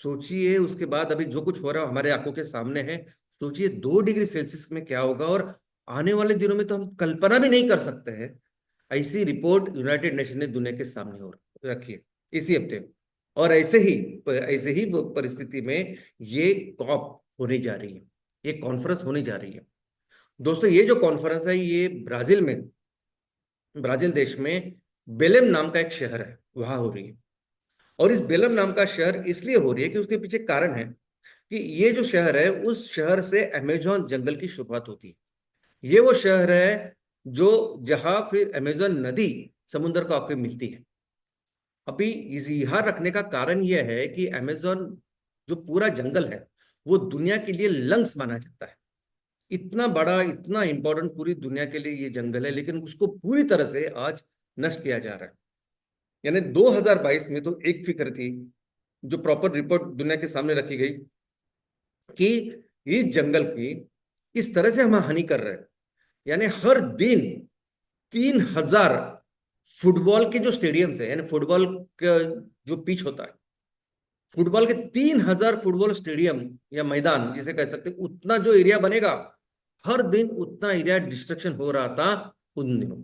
Speaker 5: सोचिए उसके बाद अभी जो कुछ हो रहा है हमारे आंखों के सामने है। सोचिए 2 डिग्री सेल्सियस में क्या होगा, और आने वाले दिनों में तो हम कल्पना भी नहीं कर सकते हैं। ऐसी रिपोर्ट यूनाइटेड नेशन ने दुनिया के सामने हो रखी है इसी हफ्ते। और ऐसे ही वो परिस्थिति में ये कॉप होने जा रही है, ये कॉन्फ्रेंस होने जा रही है। दोस्तों, ये जो कॉन्फ्रेंस है ये ब्राजील देश में बेलेम नाम का एक शहर है, वहां हो रही है। और इस बेलम नाम का शहर इसलिए हो रही है कि उसके पीछे कारण है कि ये जो शहर है, उस शहर से अमेजोन जंगल की शुरुआत होती है। ये वो शहर है जहां फिर अमेजोन नदी समुद्र को आके मिलती है। अभी यहाँ रखने का कारण यह है कि अमेजोन जो पूरा जंगल है वो दुनिया के लिए लंग्स माना जाता है। इतना बड़ा, इतना इंपॉर्टेंट पूरी दुनिया के लिए ये जंगल है, लेकिन उसको पूरी तरह से आज नष्ट किया जा रहा है। यानी 2022 में तो एक फिक्र थी, जो प्रॉपर रिपोर्ट दुनिया के सामने रखी गई, कि इस जंगल की इस तरह से हम हानि कर रहे हैं। यानी हर दिन 3000 फुटबॉल के जो स्टेडियम्स है, यानी फुटबॉल का जो पिच होता है, फुटबॉल के 3000 फुटबॉल स्टेडियम या मैदान जिसे कह सकते हैं, उतना जो एरिया बनेगा, हर दिन उतना एरिया डिस्ट्रक्शन हो रहा था उन दिनों।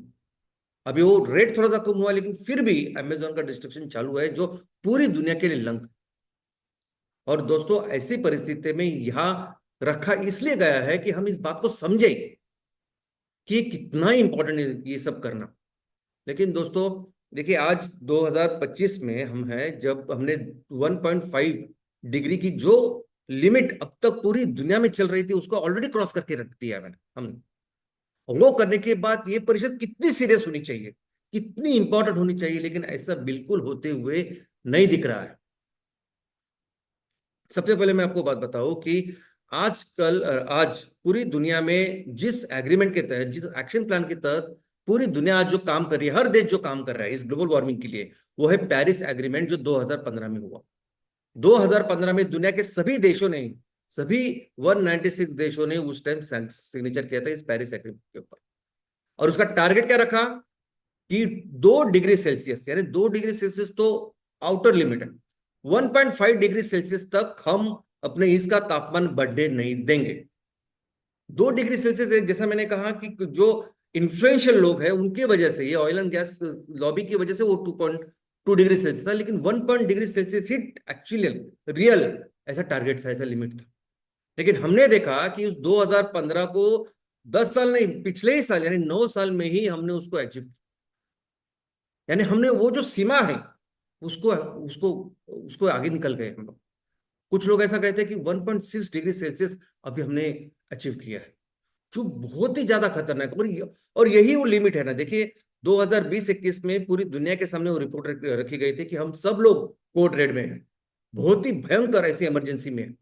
Speaker 5: अभी वो रेट थोड़ा सा कम हुआ, लेकिन फिर भी अमेजोन का डिस्ट्रक्शन चालू है, जो पूरी दुनिया के लिए लंक। और दोस्तों, ऐसी परिस्थिति में यहां रखा इसलिए गया है कि हम इस बात को समझे कि ये कितना इंपॉर्टेंट है ये सब करना। लेकिन दोस्तों देखिए, आज 2025 में हम हैं, जब हमने 1.5 डिग्री की जो लिमिट अब तक पूरी दुनिया में चल रही थी उसको ऑलरेडी क्रॉस करके रख दिया है हमने। वो करने के बाद ये परिषद कितनी सीरियस होनी चाहिए, कितनी इंपॉर्टेंट होनी चाहिए, लेकिन ऐसा बिल्कुल होते हुए नहीं दिख रहा है। सबसे पहले मैं आपको बात बताऊं कि आज पूरी दुनिया में जिस एग्रीमेंट के तहत, जिस एक्शन प्लान के तहत पूरी दुनिया आज जो काम कर रही है, हर देश जो काम कर रहा है इस ग्लोबल वार्मिंग के लिए, वो है पेरिस एग्रीमेंट, जो 2015 में हुआ। 2015 में दुनिया के सभी 196 देशों ने उस टाइम सिग्नेचर किया था इस पेरिस एग्रीमेंट के ऊपर। और उसका टारगेट क्या रखा कि 2 डिग्री सेल्सियस, यानी 2 डिग्री सेल्सियस तो आउटर लिमिट है, 1.5 डिग्री सेल्सियस तक हम अपने इसका तापमान बढ़ने नहीं देंगे। 2 डिग्री सेल्सियस, जैसा मैंने कहा कि जो इन्फ्लुएंशियल लोग हैं उनकी वजह से, ये ऑयल एंड गैस लॉबी की वजह से वो 2.2 डिग्री सेल्सियस था, लेकिन 1 डिग्री सेल्सियस ही एक्चुअली रियल ऐसा टारगेट था, ऐसा लिमिट था। लेकिन हमने देखा कि उस 2015 को 10 साल नहीं, पिछले ही साल यानी 9 साल में ही हमने उसको अचीव किया। यानी हमने वो जो सीमा है उसको उसको उसको आगे निकल गए हम लोग। कुछ लोग ऐसा कहते हैं कि 1.6 डिग्री सेल्सियस अभी हमने अचीव किया है, जो बहुत ही ज्यादा खतरनाक। और यही वो लिमिट है ना। देखिए 2020-21 में पूरी दुनिया के सामने वो रिपोर्ट रखी गई थी कि हम सब लोग कोड रेड में हैं, बहुत ही भयंकर ऐसी इमरजेंसी में है।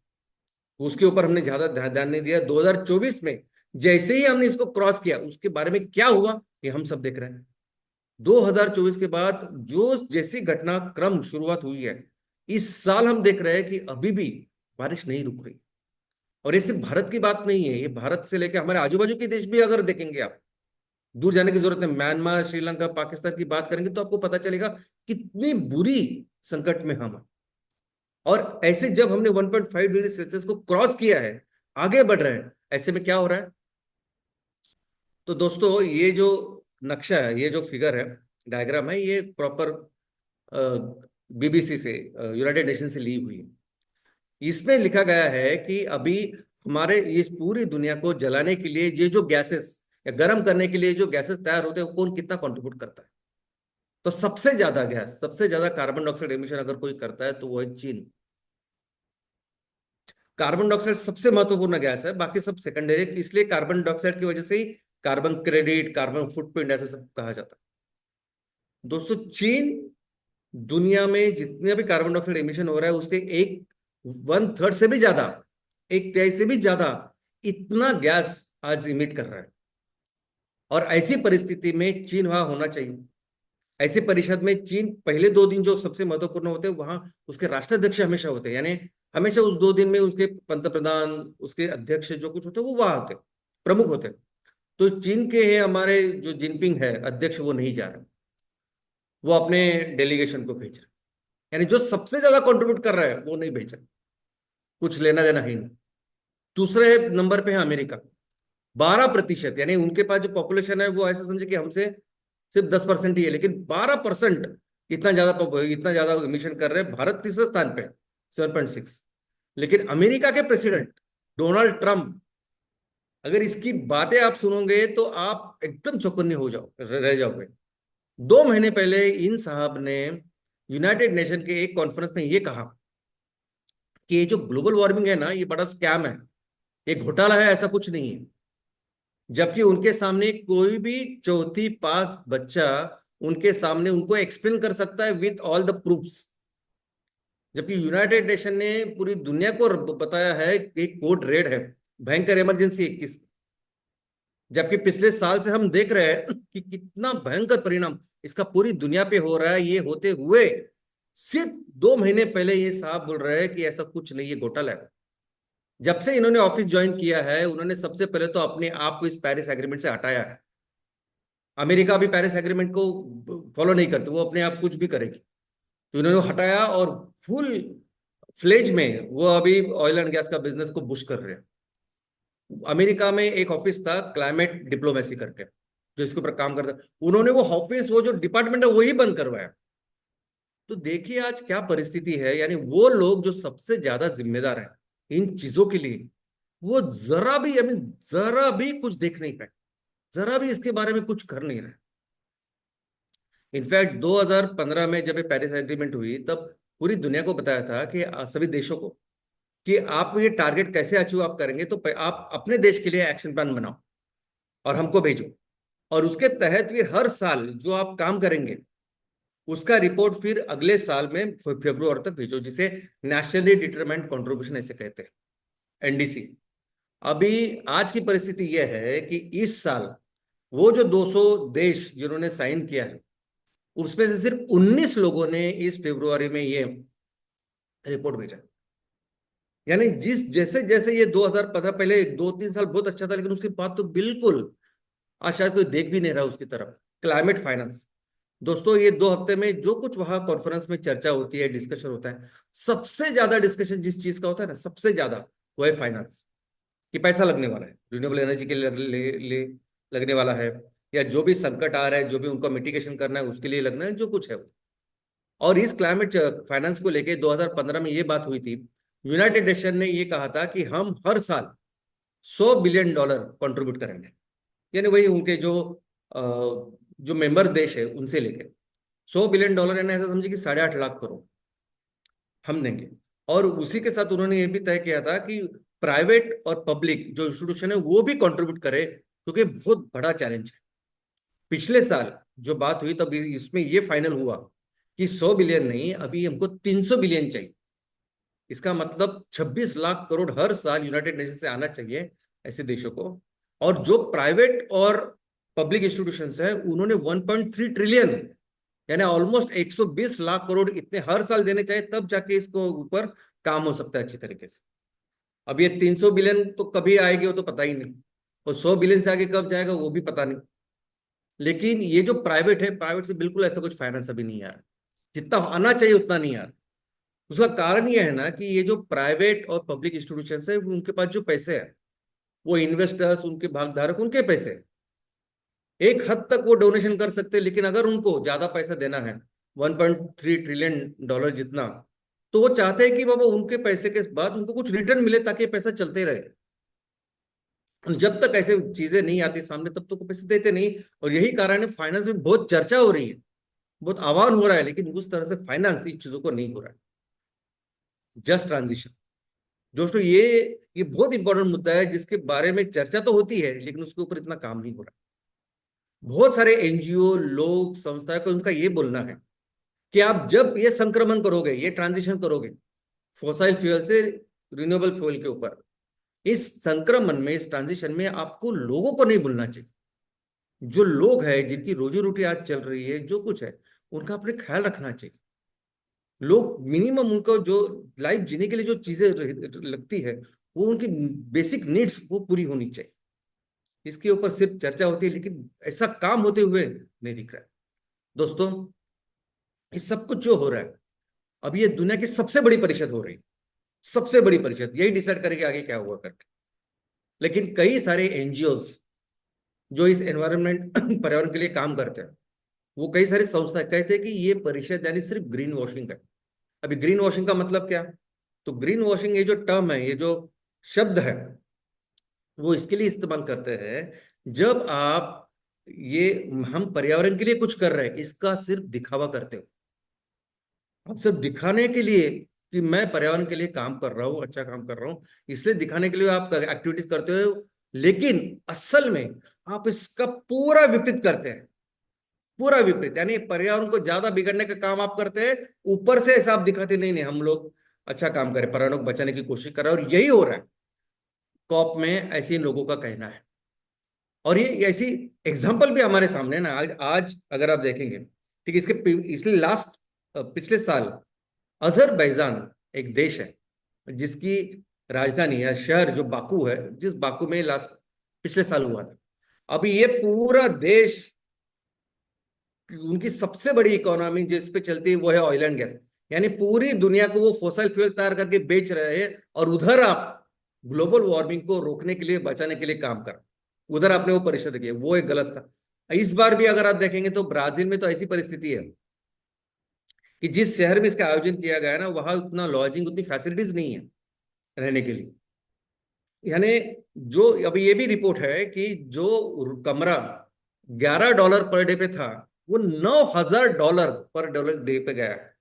Speaker 5: उसके ऊपर हमने ज्यादा ध्यान नहीं दिया। 2024 में जैसे ही हमने इसको क्रॉस किया, उसके बारे में क्या हुआ ये हम सब देख रहे हैं। 2024 के बाद जो जैसी घटनाक्रम शुरुआत हुई है, इस साल हम देख रहे हैं कि अभी भी बारिश नहीं रुक रही। और ये सिर्फ भारत की बात नहीं है, ये भारत से लेकर हमारे आजू बाजू के देश भी अगर देखेंगे आप, दूर जाने की जरूरत है, म्यांमार, श्रीलंका, पाकिस्तान की बात करेंगे तो आपको पता चलेगा कितनी बुरी संकट में हम हैं। और ऐसे जब हमने 1.5 डिग्री सेल्सियस को क्रॉस किया है, आगे बढ़ रहे हैं, ऐसे में क्या हो रहा है? तो दोस्तों, ये जो नक्शा है, ये जो फिगर है, डायग्राम है, ये प्रॉपर बीबीसी से, यूनाइटेड नेशन से ली हुई है। इसमें लिखा गया है कि अभी हमारे इस पूरी दुनिया को जलाने के लिए ये जो गैसेस या गर्म करने के लिए जो गैसेस तैयार होते हैं, वो कौन कितना कंट्रीब्यूट करता है? तो सबसे ज्यादा कार्बन डाइऑक्साइड एमिशन अगर कोई करता है तो वो है चीन। कार्बन डाइऑक्साइड सबसे महत्वपूर्ण गैस है, बाकी सब सेकेंडरी, इसलिए कार्बन डाइऑक्साइड की वजह से ही कार्बन क्रेडिट, कार्बन फुटप्रिंट ऐसे सब कहा जाता है। दोस्तों, चीन दुनिया में जितने भी कार्बन डाइऑक्साइड एमिशन हो रहा है उसके 1/3 से भी ज्यादा, 1/3 से भी ज्यादा इतना गैस आज इमिट कर रहा है। और ऐसी परिस्थिति में चीन वहां होना चाहिए। ऐसी परिषद में चीन पहले 2 दिन जो सबसे महत्वपूर्ण होते हैं, वहां उसके राष्ट्राध्यक्ष हमेशा होते हैं, यानी हमेशा उस 2 दिन में उसके पंतप्रधान, उसके अध्यक्ष जो कुछ होते हैं वो वहां होते हैं, प्रमुख होते हैं। तो चीन के हमारे जो जिनपिंग है अध्यक्ष, वो नहीं जा रहे, वो अपने डेलीगेशन को भेज रहे, यानी जो सबसे ज्यादा कंट्रीब्यूट कर रहा है वो नहीं भेज रहे, कुछ लेना देना ही नहीं। दूसरे नंबर पे है अमेरिका, 12%, यानी उनके पास जो पॉपुलेशन है वो ऐसा समझे कि हमसे सिर्फ 10% ही है, लेकिन 12% इतना ज्यादा इमिशन कर रहे हैं। भारत तीसरे स्थान पे 7.6। लेकिन अमेरिका के प्रेसिडेंट डोनाल्ड ट्रंप, अगर इसकी बातें आप सुनोगे तो आप एकदम चौकन्ने हो रह जाओगे। 2 महीने पहले इन साहब ने यूनाइटेड नेशन के एक कॉन्फ्रेंस में ये कहा कि ये जो ग्लोबल वार्मिंग है ना, ये बड़ा स्कैम है, ये घोटाला है, ऐसा कुछ नहीं है। जबकि उनके सामने कोई भी चौथी पास बच्चा उनके सामने उनको एक्सप्लेन कर सकता है विथ ऑल द प्रूफ्स। जबकि यूनाइटेड नेशन ने पूरी दुनिया को बताया है कि कोड रेड है, भयंकर इमरजेंसी 21। जबकि पिछले साल से हम देख रहे हैं कि कितना भयंकर परिणाम इसका पूरी दुनिया पे हो रहा है। ये होते हुए सिर्फ 2 महीने पहले ये साहब बोल रहे हैं कि ऐसा कुछ नहीं, ये घोटाला है। जब से इन्होंने ऑफिस ज्वाइन किया है, उन्होंने सबसे पहले तो अपने आप को इस पेरिस एग्रीमेंट से हटाया है। अमेरिका भी पेरिस एग्रीमेंट को फॉलो नहीं करती, वो अपने आप कुछ भी करेगी, तो इन्होंने हटाया और फुल फ्लेज में वो अभी ऑयल एंड गैस का बिजनेस को बुश कर रहे हैं। अमेरिका में एक ऑफिस था क्लाइमेट डिप्लोमेसी करके, जो इसके ऊपर काम करता है, उन्होंने वो ऑफिस, वो जो डिपार्टमेंट है वही बंद करवाया। तो देखिए आज क्या परिस्थिति है, यानी वो लोग जो सबसे ज्यादा जिम्मेदार है इन चीजों के लिए, वो जरा भी, जरा भी कुछ देख नहीं पाए, जरा भी इसके बारे में कुछ कर नहीं रहे। इनफैक्ट 2015 में जब ये पेरिस एग्रीमेंट हुई, तब पूरी दुनिया को बताया था कि सभी देशों को कि आप ये टारगेट कैसे अचीव आप करेंगे, तो आप अपने देश के लिए एक्शन प्लान बनाओ और हमको भेजो, और उसके तहत फिर हर साल जो आप काम करेंगे उसका रिपोर्ट फिर अगले साल में फरवरी तक भेजो, जिसे नेशनली डिटरमाइंड कंट्रीब्यूशन ऐसे कहते हैं, एनडीसी। अभी आज की परिस्थिति यह है कि इस साल वो जो 200 देश जिन्होंने साइन किया है, उसमें से सिर्फ 19 लोगों ने इस फरवरी में ये रिपोर्ट भेजा। यानी जैसे जैसे ये 2015 पहले 2-3 साल बहुत अच्छा था, लेकिन उसके बाद तो बिल्कुल आज शायद कोई देख भी नहीं रहा उसकी तरफ। क्लाइमेट फाइनेंस, दोस्तों ये 2 हफ्ते में जो कुछ वहां कॉन्फ्रेंस में चर्चा होती है, डिस्कशन होता है, सबसे ज्यादा डिस्कशन जिस चीज का होता है ना, सबसे ज्यादा वो है फाइनेंस, कि पैसा लगने वाला है, रिन्यूएबल एनर्जी के लिए लगने वाला है, या जो भी संकट आ रहा है, जो भी उनको मिटिगेशन करना है उसके लिए लगना है, जो कुछ है वो। और इस क्लाइमेट फाइनेंस को लेके 2015 में ये बात हुई थी, यूनाइटेड नेशन ने ये कहा था कि हम हर साल $100 बिलियन कंट्रीब्यूट करेंगे, यानी वही उनके जो मेंबर देश है उनसे लेके $100 बिलियन, यानी ऐसा समझिए कि 8.5 लाख करोड़ हम देंगे। और उसी के साथ उन्होंने ये भी तय किया था कि प्राइवेट और पब्लिक जो इंस्टीट्यूशन है वो भी कंट्रीब्यूट करे, क्योंकि बहुत बड़ा चैलेंज है। पिछले साल जो बात हुई तब इसमें ये फाइनल हुआ कि 100 बिलियन नहीं, अभी हमको 300 बिलियन चाहिए। इसका मतलब 26 लाख करोड़ हर साल यूनाइटेड नेशन से आना चाहिए ऐसे देशों को। और जो प्राइवेट और पब्लिक इंस्टीट्यूशंस है उन्होंने 1.3 ट्रिलियन, यानी ऑलमोस्ट 120 लाख करोड़ इतने हर साल देने चाहिए, तब जाके इसको ऊपर काम हो सकता है अच्छी तरीके से। अब ये 300 बिलियन तो कभी आएगी वो तो पता ही नहीं, और 100 बिलियन से आगे कब जाएगा वो भी पता नहीं। लेकिन ये जो प्राइवेट है, प्राइवेट से बिल्कुल ऐसा कुछ फाइनेंस अभी नहीं आ रहा, जितना आना चाहिए उतना नहीं आ रहा। उसका कारण यह है ना कि ये जो प्राइवेट और पब्लिक इंस्टीट्यूशन है उनके पास जो पैसे है, वो इन्वेस्टर्स, उनके भागधारक, उनके पैसे हैं। एक हद तक वो डोनेशन कर सकते हैं, लेकिन अगर उनको ज्यादा पैसा देना है 1.3 ट्रिलियन जितना, तो वो चाहते हैं कि बाबा उनके पैसे के बाद उनको कुछ रिटर्न मिले, ताकि पैसा चलते रहे। जब तक ऐसे चीजें नहीं आती सामने तब तक वो पैसे देते नहीं। और यही कारण है फाइनेंस में बहुत चर्चा हो रही है, बहुत आह्वान हो रहा है, लेकिन उस तरह से फाइनेंस इस चीजों को नहीं हो रहा है। जस्ट ट्रांजिशन, दोस्तों ये बहुत इंपॉर्टेंट मुद्दा है जिसके बारे में चर्चा तो होती है लेकिन उसके ऊपर इतना काम नहीं हो रहा। बहुत सारे एनजीओ, लोग, संस्थाएं को उनका ये बोलना है कि आप जब ये संक्रमण करोगे, ये ट्रांजिशन करोगे फॉसिल फ्यूल से रिन्यूएबल फ्यूल के ऊपर, इस संक्रमण में, इस ट्रांजिशन में आपको लोगों को नहीं भूलना चाहिए। जो लोग हैं, जिनकी रोजी रोटी आज चल रही है, जो कुछ है, उनका अपने ख्याल रखना चाहिए। लोग मिनिमम उनको जो लाइफ जीने के लिए जो चीजें लगती है, वो उनकी बेसिक नीड्स वो पूरी होनी चाहिए। इसके ऊपर सिर्फ चर्चा होती है लेकिन ऐसा काम होते हुए नहीं दिख रहा है। दोस्तों, इस सब कुछ जो हो रहा है, अब ये दुनिया की सबसे बड़ी परिषद हो रही है। सबसे बड़ी परिषद यही डिसाइड करेगी आगे क्या हुआ करके। लेकिन कई सारे एनजीओज जो इस एनवायरनमेंट पर्यावरण के लिए काम करते हैं, वो कई सारी संस्थाएं कहते हैं कि ये परिषद यानी सिर्फ ग्रीन वॉशिंग है। अभी ग्रीन वॉशिंग का मतलब क्या? तो ग्रीन वॉशिंग ये जो टर्म है, ये जो शब्द है, वो इसके लिए इस्तेमाल करते हैं जब आप ये हम पर्यावरण के लिए कुछ कर रहे हैं, इसका सिर्फ दिखावा करते हो। आप सिर्फ दिखाने के लिए कि मैं पर्यावरण के लिए काम कर रहा हूं, अच्छा काम कर रहा हूं, इसलिए दिखाने के लिए आप एक्टिविटीज करते हो, लेकिन असल में आप इसका पूरा विपरीत करते हैं। पूरा विपरीत, यानी पर्यावरण को ज्यादा बिगड़ने का काम आप करते हैं। ऊपर से ऐसा आप दिखाते नहीं, नहीं हम लोग अच्छा काम करें, पर्यावरण को बचाने की कोशिश कर रहे हैं, और यही हो रहा है कॉप में, ऐसे लोगों का कहना है। और ये ऐसी एग्जाम्पल भी हमारे सामने है ना। आज अगर आप देखेंगे, ठीक है, इसलिए पिछले साल अजरबैजान एक देश है जिसकी राजधानी या शहर जो बाकू है, जिस बाकू में पिछले साल हुआ था। अभी ये पूरा देश, उनकी सबसे बड़ी इकोनॉमी जिस पे चलती है वो है ऑयल एंड गैस, यानी पूरी दुनिया को वो फॉसिल फ्यूल तैयार करके बेच रहे हैं, और उधर आप ग्लोबल वार्मिंग को रोकने के लिए, बचाने के लिए काम कर, उधर आपने वो परिषद किया, वो एक गलत था। इस बार भी अगर आप देखेंगे तो ब्राजील में तो ऐसी परिस्थिति है कि जिस शहर में इसका आयोजन किया गया है ना, वहां उतना लॉजिंग, उतनी फैसिलिटीज नहीं है रहने के लिए। यानी जो अभी ये भी रिपोर्ट है कि जो कमरा $11 पर डे पे था, वो $9,000 पर डे पे गया है।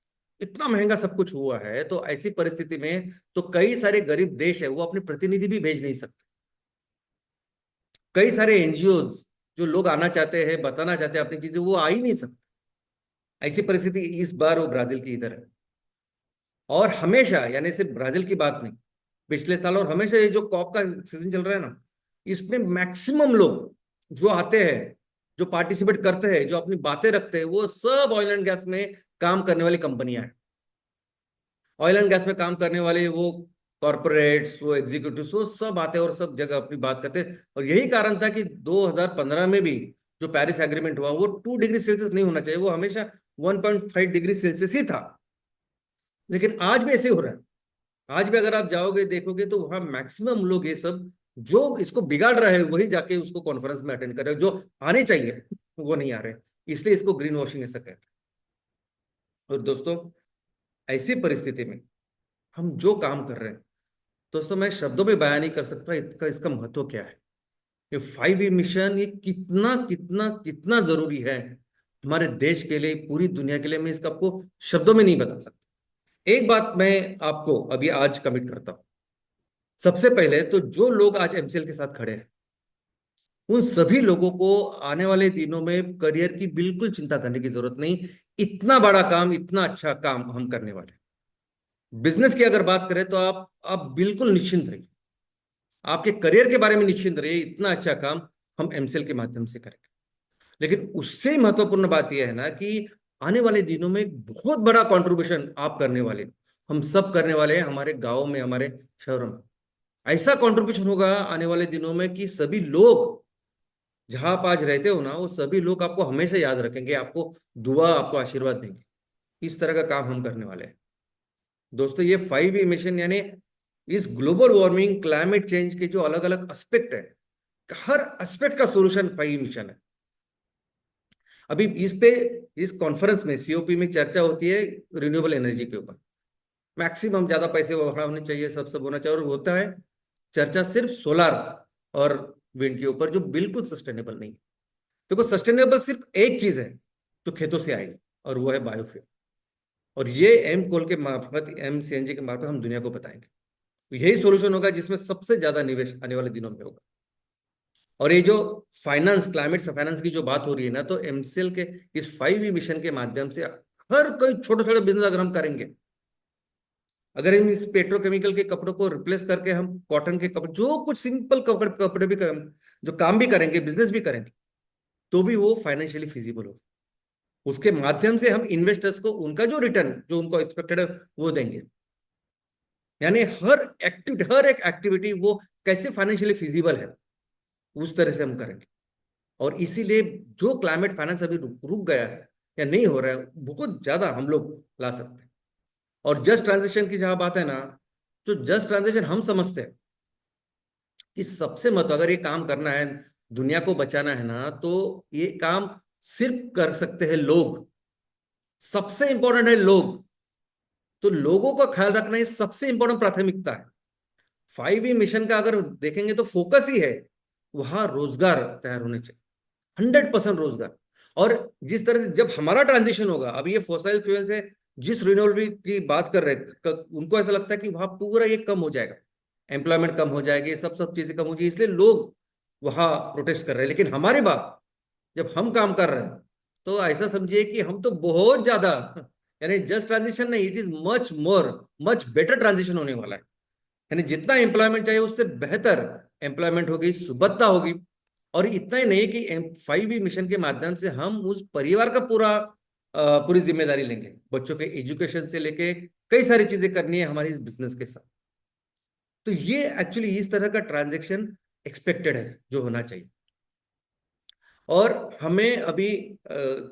Speaker 5: इतना महंगा सब कुछ हुआ है। तो ऐसी परिस्थिति में तो कई सारे गरीब देश है, वो अपने प्रतिनिधि भी भेज नहीं सकते। कई सारे एनजीओज जो लोग आना चाहते हैं, बताना चाहते हैं अपनी चीजें, वो आ ही नहीं सकते। ऐसी परिस्थिति इस बार वो ब्राजील की इधर है। और हमेशा, यानी सिर्फ ब्राजील की बात नहीं, पिछले साल और हमेशा ये जो कॉप का सीजन चल रहा है ना, इसमें मैक्सिमम लोग जो आते हैं, जो पार्टिसिपेट करते हैं, जो अपनी बातें रखते हैं, वो सब ऑयल एंड गैस में काम करने वाली कंपनियां हैं। ऑयल एंड गैस में काम करने वाले वो कॉर्पोरेट्स, वो एग्जीक्यूटिव्स, वो सब आते हैं और सब जगह अपनी बात करते हैं। और यही कारण था कि 2015 में भी जो पेरिस एग्रीमेंट हुआ, वो 2 डिग्री सेल्सियस नहीं होना चाहिए, वो हमेशा 1.5 डिग्री सेल्सियस ही था। लेकिन आज भी ऐसे हो रहा है। आज भी अगर आप जाओगे, देखोगे, तो वहां मैक्सिमम लोग ये सब जो इसको बिगाड़ रहे हैं, वही जाके उसको कॉन्फ्रेंस में अटेंड कर रहे हैं। जो आने चाहिए वो नहीं आ रहे, इसलिए इसको ग्रीन वॉशिंग ऐसा कहते हैं। और दोस्तों, ऐसी परिस्थिति में हम जो काम कर रहे हैं, दोस्तों मैं शब्दों में बयान नहीं कर सकता इसका महत्व क्या है। ये 5E मिशन, ये कितना कितना कितना जरूरी है हमारे देश के लिए, पूरी दुनिया के लिए। मैं इसका आपको शब्दों में नहीं बता सकता। एक बात मैं आपको अभी आज कमिट करता हूं। सबसे पहले तो जो लोग आज एमसीएल के साथ खड़े हैं, उन सभी लोगों को आने वाले दिनों में करियर की बिल्कुल चिंता करने की जरूरत नहीं। इतना बड़ा काम, इतना अच्छा काम हम करने वाले हैं। बिजनेस की अगर बात करें तो आप बिल्कुल निश्चिंत रहिए, आपके करियर के बारे में निश्चिंत रहिए। इतना अच्छा काम हम एमसीएल के माध्यम से करेंगे। लेकिन उससे महत्वपूर्ण बात यह है ना कि आने वाले दिनों में एक बहुत बड़ा कंट्रीब्यूशन आप करने वाले, हम सब करने वाले हैं, हमारे गांव में, हमारे शहरों में। ऐसा कंट्रीब्यूशन होगा आने वाले दिनों में कि सभी लोग जहां आप आज रहते हो ना, वो सभी लोग आपको हमेशा याद रखेंगे, आपको दुआ, आपको आशीर्वाद देंगे। इस तरह का काम हम करने वाले हैं। दोस्तों, ये 5E मिशन, यानी इस ग्लोबल वार्मिंग, क्लाइमेट चेंज के जो अलग अलग एस्पेक्ट है, हर एस्पेक्ट का सोल्यूशन 5E मिशन है। अभी इस कॉन्फ्रेंस में, सीओपी में चर्चा होती है रिन्यूएबल एनर्जी के ऊपर। मैक्सिमम ज्यादा पैसे वहां होने चाहिए, सब होना चाहिए, और होता है चर्चा सिर्फ सोलर और विंड के ऊपर, जो बिल्कुल सस्टेनेबल नहीं है। देखो, सस्टेनेबल सिर्फ एक चीज है जो खेतों से आएगी, और वो है बायोफ्यूल। और ये एम कोल के मार्फत, एम सीएनजी के मार्फत हम दुनिया को बताएंगे। तो यही सॉल्यूशन होगा जिसमें सबसे ज्यादा निवेश आने वाले दिनों में होगा। और ये जो फाइनेंस, क्लाइमेट फाइनेंस की जो बात हो रही है ना, तो एमसीएल के इस 5E मिशन के माध्यम से हर कोई छोटे छोटे बिजनेस अगर हम करेंगे, अगर हम इस पेट्रोकेमिकल के कपड़ों को रिप्लेस करके हम कॉटन के कपड़े, जो कुछ सिंपल कपड़े कपड़े भी जो काम भी करेंगे, बिजनेस भी करेंगे, तो भी वो फाइनेंशियली फिजिबल हो। उसके माध्यम से हम इन्वेस्टर्स को उनका जो रिटर्न जो उनको एक्सपेक्टेड है वो देंगे। यानी हर एक एक्टिविटी वो कैसे फाइनेंशियली फिजिबल है उस तरह से हम करेंगे। और इसीलिए जो क्लाइमेट फाइनेंस अभी रुक गया है या नहीं हो रहा है, बहुत ज्यादा हम लोग ला सकते हैं। और जस्ट ट्रांजिशन की जहां बात है ना, तो जस्ट ट्रांजिशन हम समझते हैं कि सबसे महत्व, अगर ये काम करना है, दुनिया को बचाना है ना, तो ये काम सिर्फ कर सकते हैं लोग। सबसे इंपॉर्टेंट है लोग। तो लोगों का ख्याल रखना ये सबसे इंपॉर्टेंट प्राथमिकता है। 5E मिशन का अगर देखेंगे तो फोकस ही है वहां रोजगार तैयार होने चाहिए, 100% रोजगार। और जिस तरह से जब हमारा ट्रांजिशन होगा, अभी ये फॉसिल फ्यूल से जिस रिन्यूएबल की बात कर रहे हैं, उनको ऐसा लगता है कि वहां पूरा ये कम हो जाएगा, एम्प्लॉयमेंट कम हो जाएगी, सब चीजें कम हो जाएगी, इसलिए लोग वहां प्रोटेस्ट कर रहे हैं। लेकिन हमारी बात जब हम काम कर रहे हैं, तो ऐसा समझिए कि हम तो बहुत ज्यादा, यानी जस्ट ट्रांजिशन नहीं, it is much more, much better transition होने वाला है। यानी जितना एम्प्लॉयमेंट चाहिए उससे बेहतर एम्प्लॉयमेंट होगी, सुबत्ता होगी। और इतना ही नहीं कि 5E मिशन के माध्यम से हम उस परिवार का पूरी जिम्मेदारी लेंगे, बच्चों के एजुकेशन से लेके कई सारी चीजें करनी है हमारी इस बिजनेस के साथ। तो ये एक्चुअली इस तरह का ट्रांजेक्शन एक्सपेक्टेड है जो होना चाहिए। और हमें अभी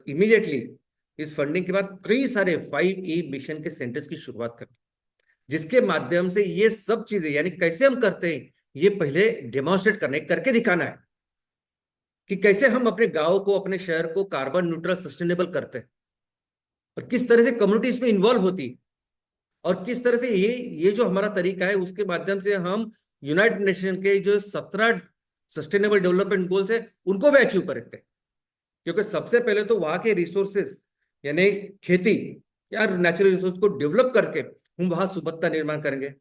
Speaker 5: इमीडिएटली इस फंडिंग के बाद कई सारे 5E मिशन के सेंटर्स की शुरुआत करनी, जिसके माध्यम से ये सब चीजें, यानी कैसे हम करते हैं, ये पहले डेमोन्स्ट्रेट करने, करके दिखाना है कि कैसे हम अपने गांव को, अपने शहर को कार्बन न्यूट्रल सस्टेनेबल करते हैं, और किस तरह से कम्युनिटी इसमें इन्वॉल्व होती है, और किस तरह से ये जो हमारा तरीका है उसके माध्यम से हम यूनाइटेड नेशन के जो 17 सस्टेनेबल डेवलपमेंट गोल्स है उनको भी अचीव करेंगे। क्योंकि सबसे पहले तो वहां के रिसोर्सेस, यानी खेती या नेचुरल रिसोर्स को डेवलप करके हम वहां सुबत्ता निर्माण करेंगे,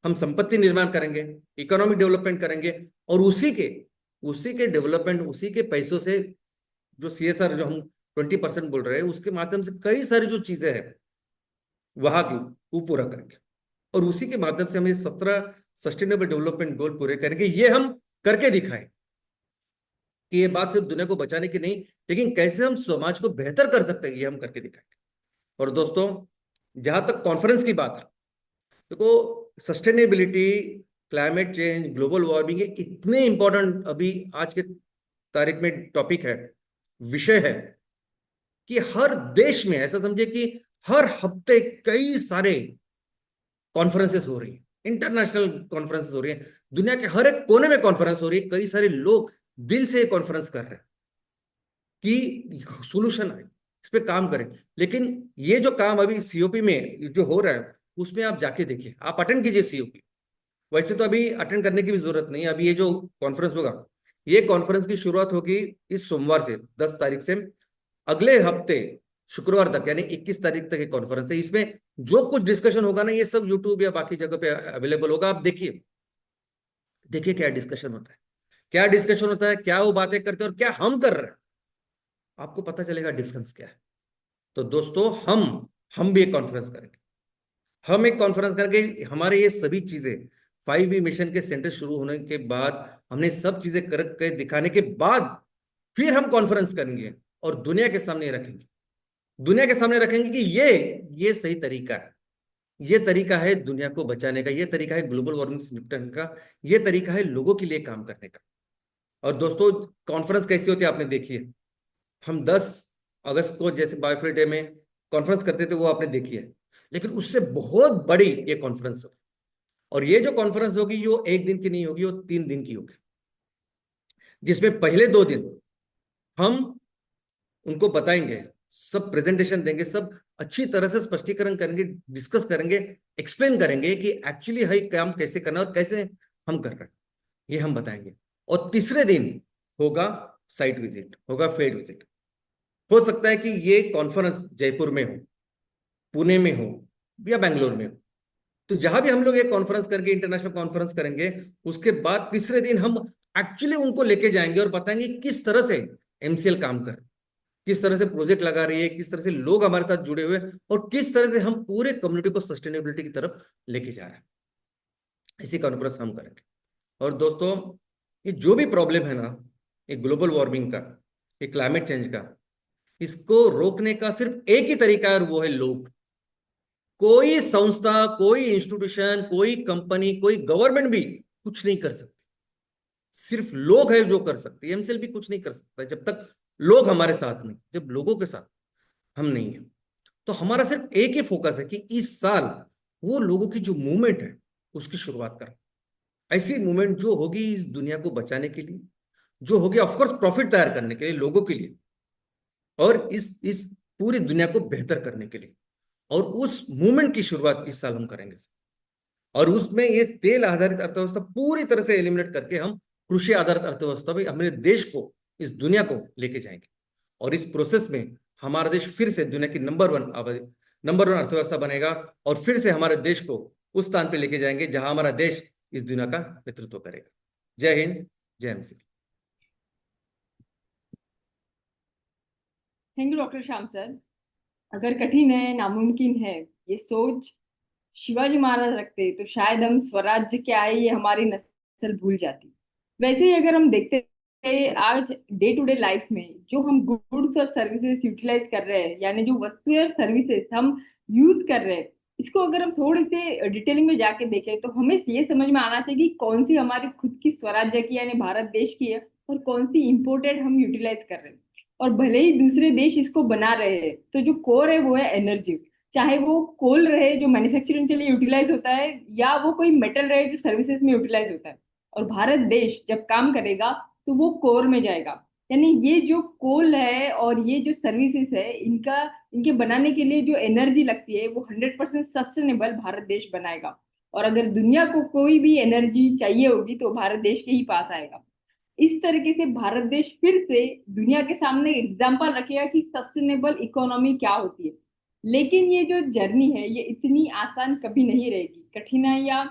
Speaker 5: हम संपत्ति निर्माण करेंगे, इकोनॉमिक डेवलपमेंट करेंगे, और उसी के डेवलपमेंट, उसी के पैसों से जो CSR जो हम 20% बोल रहे हैं, उसके माध्यम से कई सारी जो चीजें हैं वहां की वो पूरा करेंगे। और उसी के माध्यम से हम ये 17 सस्टेनेबल डेवलपमेंट गोल पूरे करेंगे। ये हम करके दिखाएं कि ये बात सिर्फ दुनिया को बचाने की नहीं, लेकिन कैसे हम समाज को बेहतर कर सकते हैं, ये हम करके दिखाएंगे। और दोस्तों, जहां तक कॉन्फ्रेंस की बात है, देखो sustainability, climate change, global warming, ये इतने इंपॉर्टेंट अभी आज के तारीख में टॉपिक है, विषय है, कि हर देश में ऐसा समझे कि हर हफ्ते कई सारे कॉन्फ्रेंसेस हो रही है, इंटरनेशनल कॉन्फ्रेंसेस हो रही है, दुनिया के हर एक कोने में कॉन्फ्रेंस हो रही है। कई सारे लोग दिल से कॉन्फ्रेंस कर रहे हैं कि सोल्यूशन आए, इस पे काम करें। लेकिन ये जो काम अभी COP में जो हो रहा है, उसमें आप जाके देखिए, आप अटेंड कीजिए COP। वैसे तो अभी अटेंड करने की भी जरूरत नहीं है। अभी ये जो कॉन्फ्रेंस होगा, ये कॉन्फ्रेंस की शुरुआत होगी इस सोमवार से, 10 तारीख से अगले हफ्ते शुक्रवार तक, यानी 21 तारीख तक ये कॉन्फ्रेंस है। इसमें जो कुछ डिस्कशन होगा ना, ये सब यूट्यूब या बाकी जगह पे अवेलेबल होगा, आप देखिए क्या डिस्कशन होता है, क्या डिस्कशन होता है, क्या वो बातें करते हैं और क्या हम कर रहे हैं, आपको पता चलेगा डिफरेंस क्या है। तो दोस्तों, हम भी एक कॉन्फ्रेंस करेंगे, हम एक कॉन्फ्रेंस करके हमारे ये सभी चीजें 5E मिशन के सेंटर शुरू होने के बाद, हमने सब चीजें करके दिखाने के बाद फिर हम कॉन्फ्रेंस करेंगे और दुनिया के सामने रखेंगे, कि ये सही तरीका है, ये तरीका है दुनिया को बचाने का, ये तरीका है ग्लोबल वार्मिंग से निपटने का, ये तरीका है लोगों के लिए काम करने का। और दोस्तों, कॉन्फ्रेंस कैसी होती है आपने देखी है। हम 10 अगस्त को जैसे बायोफ्यूल डे में कॉन्फ्रेंस करते थे, वो आपने देखी है। लेकिन उससे बहुत बड़ी ये कॉन्फ्रेंस होगी, और ये जो कॉन्फ्रेंस होगी वो 1 दिन की नहीं होगी, वो 3 दिन की होगी, जिसमें पहले 2 दिन हम उनको बताएंगे, सब प्रेजेंटेशन देंगे, सब अच्छी तरह से स्पष्टीकरण करेंगे, डिस्कस करेंगे, एक्सप्लेन करेंगे कि एक्चुअली है काम कैसे करना और कैसे हम कर रहे हैं, ये हम बताएंगे। और तीसरे दिन होगा साइट विजिट, होगा फील्ड विजिट। हो सकता है कि ये कॉन्फ्रेंस जयपुर में हो, पुणे में हो या बेंगलोर में हो, तो जहां भी हम लोग एक कॉन्फ्रेंस करके इंटरनेशनल कॉन्फ्रेंस करेंगे, उसके बाद तीसरे दिन हम एक्चुअली उनको लेके जाएंगे और बताएंगे किस तरह से एमसीएल काम कर रहा है, किस तरह से प्रोजेक्ट लगा रही है, किस तरह से लोग हमारे साथ जुड़े हुए हैं, और किस तरह से हम पूरे कम्युनिटी को सस्टेनेबिलिटी की तरफ लेके जा रहे हैं। इसी कॉन्फ्रेंस हम करेंगे। और दोस्तों, ये जो भी प्रॉब्लम है ना, ये ग्लोबल वार्मिंग का, ये क्लाइमेट चेंज का, इसको रोकने का सिर्फ एक ही तरीका है, और वो है लोग। कोई संस्था, कोई इंस्टीट्यूशन, कोई कंपनी, कोई गवर्नमेंट भी कुछ नहीं कर सकती। सिर्फ लोग है जो कर सकते हैं। एमसीएल भी कुछ नहीं कर सकता जब तक लोग हमारे साथ नहीं, जब लोगों के साथ हम नहीं है। तो हमारा सिर्फ एक ही फोकस है कि इस साल वो लोगों की जो मूवमेंट है उसकी शुरुआत करें। ऐसी मूवमेंट जो होगी इस दुनिया को बचाने के लिए, जो होगी ऑफकोर्स प्रॉफिट तैयार करने के लिए लोगों के लिए, और इस पूरी दुनिया को बेहतर करने के लिए। और उस मूवमेंट की शुरुआत इस साल हम करेंगे। और उसमें ये तेल आधारित अर्थव्यवस्था पूरी तरह से एलिमिनेट करके हम कृषि आधारित अर्थव्यवस्था में हमारे देश को, इस दुनिया को लेके जाएंगे। और इस प्रोसेस में हमारा देश फिर से दुनिया की नंबर वन अर्थव्यवस्था बनेगा, और फिर से हमारे देश को उस स्थान पे लेके जाएंगे जहां हमारा देश इस दुनिया का नेतृत्व करेगा। जय हिंद, जय MCL.
Speaker 6: Thank you doctor Shyam sir. अगर कठिन है, नामुमकिन है, ये सोच शिवाजी महाराज रखते तो शायद हम स्वराज्य क्या है ये हमारी नस्ल भूल जाती। वैसे ही अगर हम देखते हैं आज डे टू डे लाइफ में जो हम गुड्स और सर्विसेज यूटिलाइज कर रहे हैं, यानी जो वस्तुएं और सर्विसेज हम यूज कर रहे हैं, इसको अगर हम थोड़ी से डिटेलिंग में जाके देखें तो हमें ये समझ में आना चाहिए कि कौन सी हमारी खुद की स्वराज्य की यानी भारत देश की है और कौन सी इम्पोर्टेड हम यूटिलाइज कर रहे हैं। और भले ही दूसरे देश इसको बना रहे हैं, तो जो कोर है वो है एनर्जी। चाहे वो कोल रहे जो मैन्युफैक्चरिंग के लिए यूटिलाइज होता है, या वो कोई मेटल रहे जो सर्विसेज में यूटिलाइज होता है। और भारत देश जब काम करेगा तो वो कोर में जाएगा। यानी ये जो कोल है और ये जो सर्विसेज है, इनके बनाने के लिए जो एनर्जी लगती है वो 100% सस्टेनेबल भारत देश बनाएगा। और अगर दुनिया को कोई भी एनर्जी चाहिए होगी तो भारत देश के ही पास आएगा। इस तरीके से भारत देश फिर से दुनिया के सामने एग्जाम्पल रखेगा कि सस्टेनेबल इकोनॉमी क्या होती है। लेकिन ये जो जर्नी है ये इतनी आसान कभी नहीं रहेगी। कठिनाइयां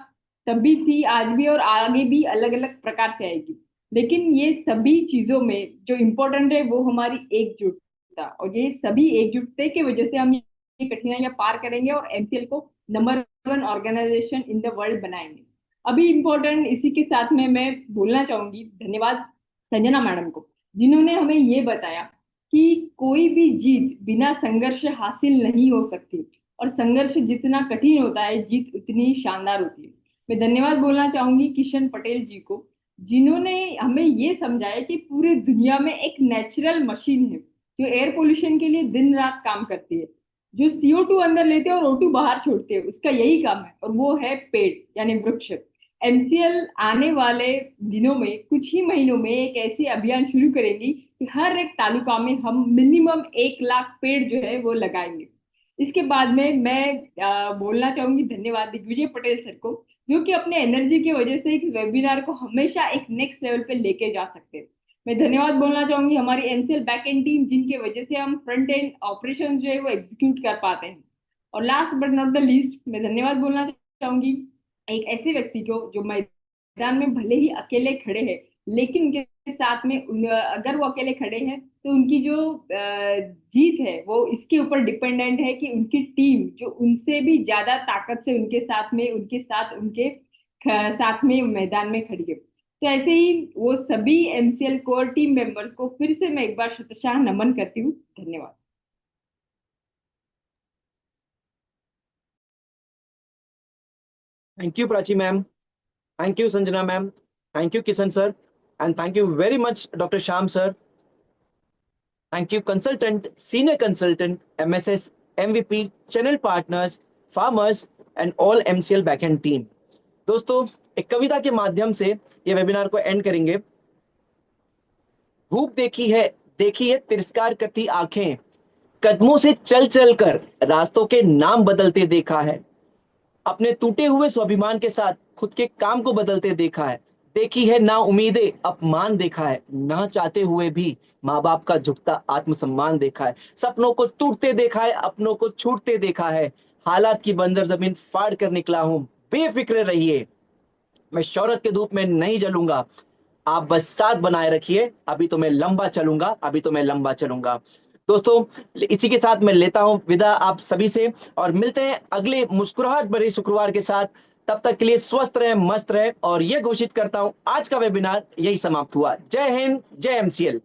Speaker 6: तभी थी, आज भी और आगे भी अलग अलग प्रकार से आएगी। लेकिन ये सभी चीजों में जो इम्पोर्टेंट है वो हमारी एकजुटता, और ये सभी एकजुटते की वजह से हम ये कठिनाइयां पार करेंगे और एमसीएल को number 1 organisation in the world बनाएंगे। अभी इम्पोर्टेंट इसी के साथ में मैं बोलना चाहूंगी धन्यवाद संजना मैडम को, जिन्होंने हमें ये बताया कि कोई भी जीत बिना संघर्ष हासिल नहीं हो सकती, और संघर्ष जितना कठिन होता है जीत उतनी शानदार होती है। मैं धन्यवाद बोलना चाहूंगी किशन पटेल जी को, जिन्होंने हमें ये समझाया कि पूरी दुनिया में एक नेचुरल मशीन है जो एयर पोल्यूशन के लिए दिन रात काम करती है, जो CO2 अंदर लेते हैं और O2 बाहर छोड़ते हैं, उसका यही काम है, और वो है पेड़ यानी वृक्ष। एमसीएल आने वाले दिनों में कुछ ही महीनों में एक ऐसी अभियान शुरू करेंगी कि हर एक तालुका में हम मिनिमम 1 लाख पेड़ जो है वो लगाएंगे। इसके बाद में मैं बोलना चाहूंगी धन्यवाद दिग्विजय पटेल सर को, जो कि अपने एनर्जी की वजह से इस वेबिनार को हमेशा एक नेक्स्ट लेवल पे लेके जा सकते हैं। मैं धन्यवाद बोलना चाहूंगी हमारी एमसीएल बैक एंड टीम, जिनकी वजह से हम फ्रंट एंड ऑपरेशन जो है वो एग्जीक्यूट कर पाते हैं। और last but not the least, मैं धन्यवाद बोलना चाहूंगी एक ऐसे व्यक्ति को जो मैदान में भले ही अकेले खड़े हैं, लेकिन उनके साथ में अगर वो अकेले खड़े हैं तो उनकी जो जीत है वो इसके ऊपर डिपेंडेंट है कि उनकी टीम जो उनसे भी ज्यादा ताकत से उनके साथ में मैदान में खड़ी है। तो ऐसे ही वो सभी एमसीएल कोर टीम मेंबर्स को फिर से मैं एक बार शतशाह नमन करती हूँ। धन्यवाद।
Speaker 1: Thank you, Prachi ma'am. Thank you, Sanjana ma'am. Thank you, Kisan sir. And thank you very much, Dr. Sham sir. Thank you, consultant, senior consultant, MSS, MVP, channel partners, farmers, and all MCL backend team. दोस्तों, एक कविता के माध्यम से ये webinar को and करेंगे। भूख देखी है तिरस्कार करती आंखें, कदमों से चल चल कर रास्तों के नाम बदलते देखा है, अपने टूटे हुए स्वाभिमान के साथ खुद के काम को बदलते देखा है। देखी है ना उम्मीदें, अपमान देखा है, ना चाहते हुए भी माँ बाप का झुकता आत्मसम्मान देखा है, सपनों को टूटते देखा है, अपनों को छूटते देखा है, हालात की बंजर जमीन फाड़ कर निकला हूं, बेफिक्र रहिए, मैं शौहरत के धूप में नहीं जलूंगा, आप बस साथ बनाए रखिए, अभी तो मैं लंबा चलूंगा, अभी तो मैं लंबा चलूंगा। दोस्तों, इसी के साथ मैं लेता हूं विदा आप सभी से, और मिलते हैं अगले मुस्कुराहट भरे शुक्रवार के साथ। तब तक के लिए स्वस्थ रहे, मस्त रहे, और यह घोषित करता हूं आज का वेबिनार यही समाप्त हुआ। जय हिंद, जय एमसीएल।